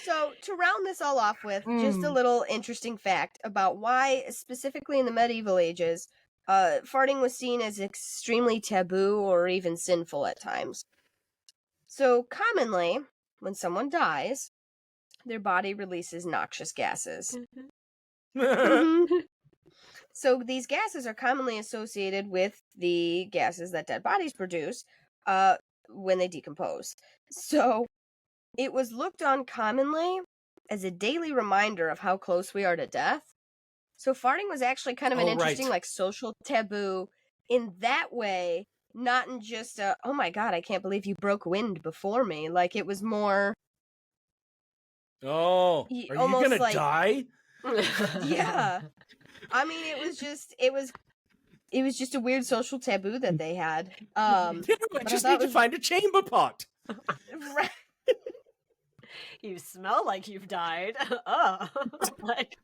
So to round this all off with just a little interesting fact about why, specifically in the medieval ages, farting was seen as extremely taboo or even sinful at times. So commonly, when someone dies, their body releases noxious gases. So these gases are commonly associated with the gases that dead bodies produce when they decompose. So it was looked on commonly as a daily reminder of how close we are to death. So farting was actually kind of an interesting like social taboo in that way, not in just oh my god, I can't believe you broke wind before me. Like it was more are you gonna die? Yeah. I mean, it was just a weird social taboo that they had. I just need to find a chamber pot. Right. You smell like you've died. Like,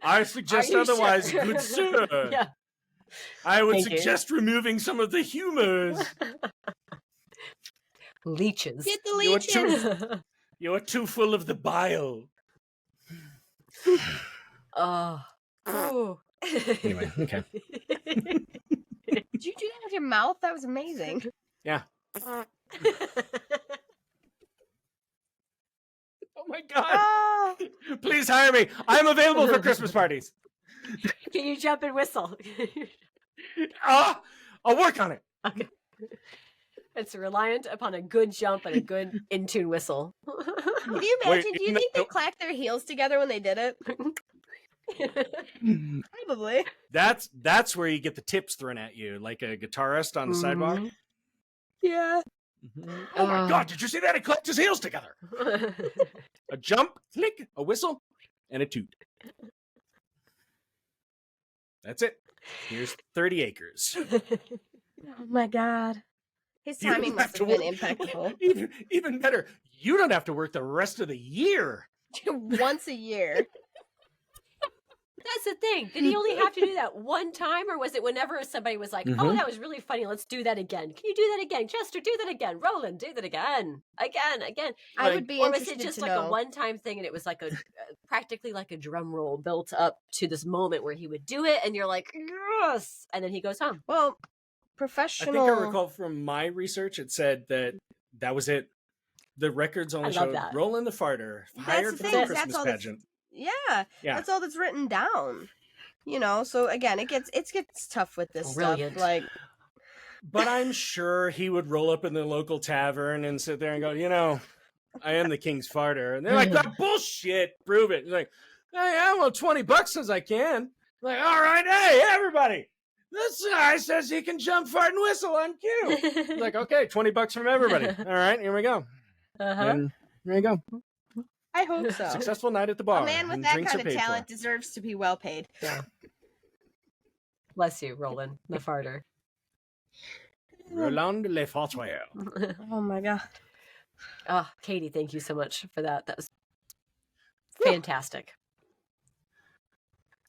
I suggest otherwise, sure? good sir. Yeah. I would suggest removing some of the humors. Leeches. Get the leeches. You're too full of the bile. Anyway, okay. Did you do that with your mouth? That was amazing. Yeah. Oh my god! Please hire me. I'm available for Christmas parties. Can you jump and whistle? I'll work on it. Okay. It's reliant upon a good jump and a good in-tune whistle. Can you imagine? Do you think they clacked their heels together when they did it? Probably. That's where you get the tips thrown at you, like a guitarist on the sidewalk. Yeah. Oh my God! Did you see that? He clacked his heels together. A jump, click, a whistle, and a toot. That's it. Here's 30 acres. Oh my God. His timing must have been impeccable. Even better, you don't have to work the rest of the year. Once a year. That's the thing. Did he only have to do that one time, or was it whenever somebody was like, "Oh, that was really funny. Let's do that again. Can you do that again, Jester? Do that again, Roland. Do that again, again." I would be or was interested it just to like know. a one-time thing, and it was like a practically like a drum roll built up to this moment where he would do it, and you're like, "Yes," and then he goes home. Well, I professional. think I recall from my research, it said that was it. The records only showed that. Roland the Farter hired the for thing, the that's Christmas all that's- pageant. Yeah, Yeah. that's all that's written down. You know, so again, it gets tough with this Brilliant. stuff. Like, But I'm sure he would roll up in the local tavern and sit there and go, I am the king's farter. And they're like, that bullshit. Prove it. He's like, hey, I want $20 since I can. Like, all right, hey, everybody. This guy says he can jump, fart, and whistle on cue. He's like, okay, $20 from everybody. All right, here we go. And here you go. I hope so. Successful night at the bar. A man with and that drinks kind are of paid talent for. deserves to be well paid. Yeah. Bless you, Roland the farter. Roland le Fartoyer. Oh my God. Oh, Katie, thank you so much for that. That was fantastic.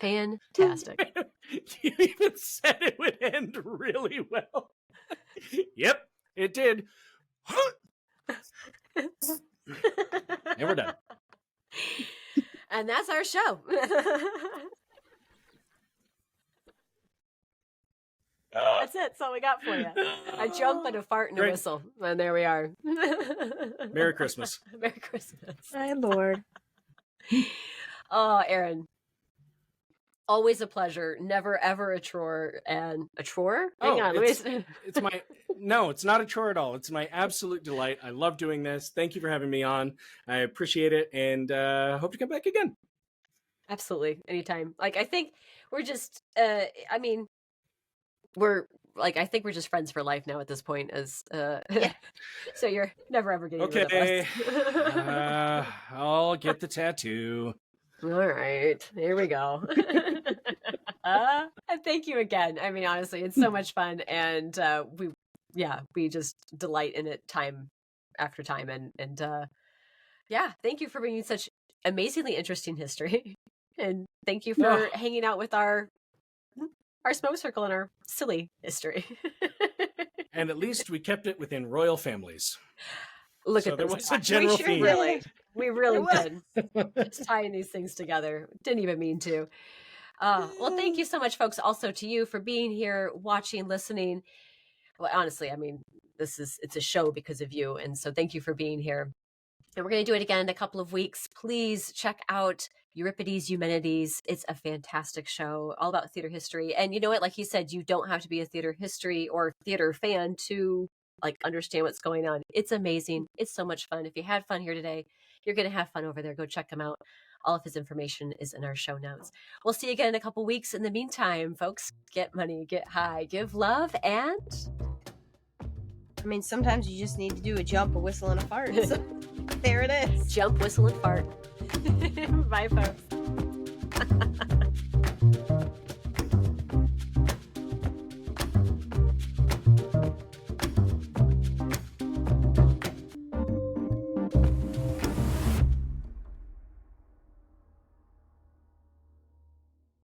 Fantastic. You even said it would end really well. Yep, it did. And we're done. And that's our show. That's it. That's all we got for you. A jump and a fart and a Great. whistle. And there we are. Merry Christmas. Merry Christmas. My Lord. Oh, Aaron. Always a pleasure. Never, ever a chore. And a chore? Hang on. It's my... No, it's not a chore at all. It's my absolute delight. I love doing this. Thank you for having me on. I appreciate it, and hope to come back again. Absolutely. Anytime. Like, I think we're just, I think we're just friends for life now at this point. Yeah. So you're never ever getting rid of Okay. us. I'll get the tattoo. All right, here we go. And thank you again. I mean, honestly, it's so much fun, and we just delight in it time after time, and thank you for bringing such amazingly interesting history, and thank you for hanging out with our smoke circle and our silly history. And at least we kept it within royal families. Look So at there this. was a general we theme. We really did. Just tying these things together. Didn't even mean to. Well, thank you so much, folks. Also to you for being here, watching, listening. Well, honestly, I mean, it's a show because of you. And so thank you for being here. And we're going to do it again in a couple of weeks. Please check out Euripides Eumenides. It's a fantastic show, all about theater history. And you know what? Like he said, you don't have to be a theater history or theater fan to understand what's going on. It's amazing. It's so much fun. If you had fun here today, you're going to have fun over there. Go check him out. All of his information is in our show notes. We'll see you again in a couple weeks. In the meantime, folks, get money, get high, give love, and... I mean, sometimes you just need to do a jump, a whistle, and a fart. So there it is. Jump, whistle, and fart. Bye, folks.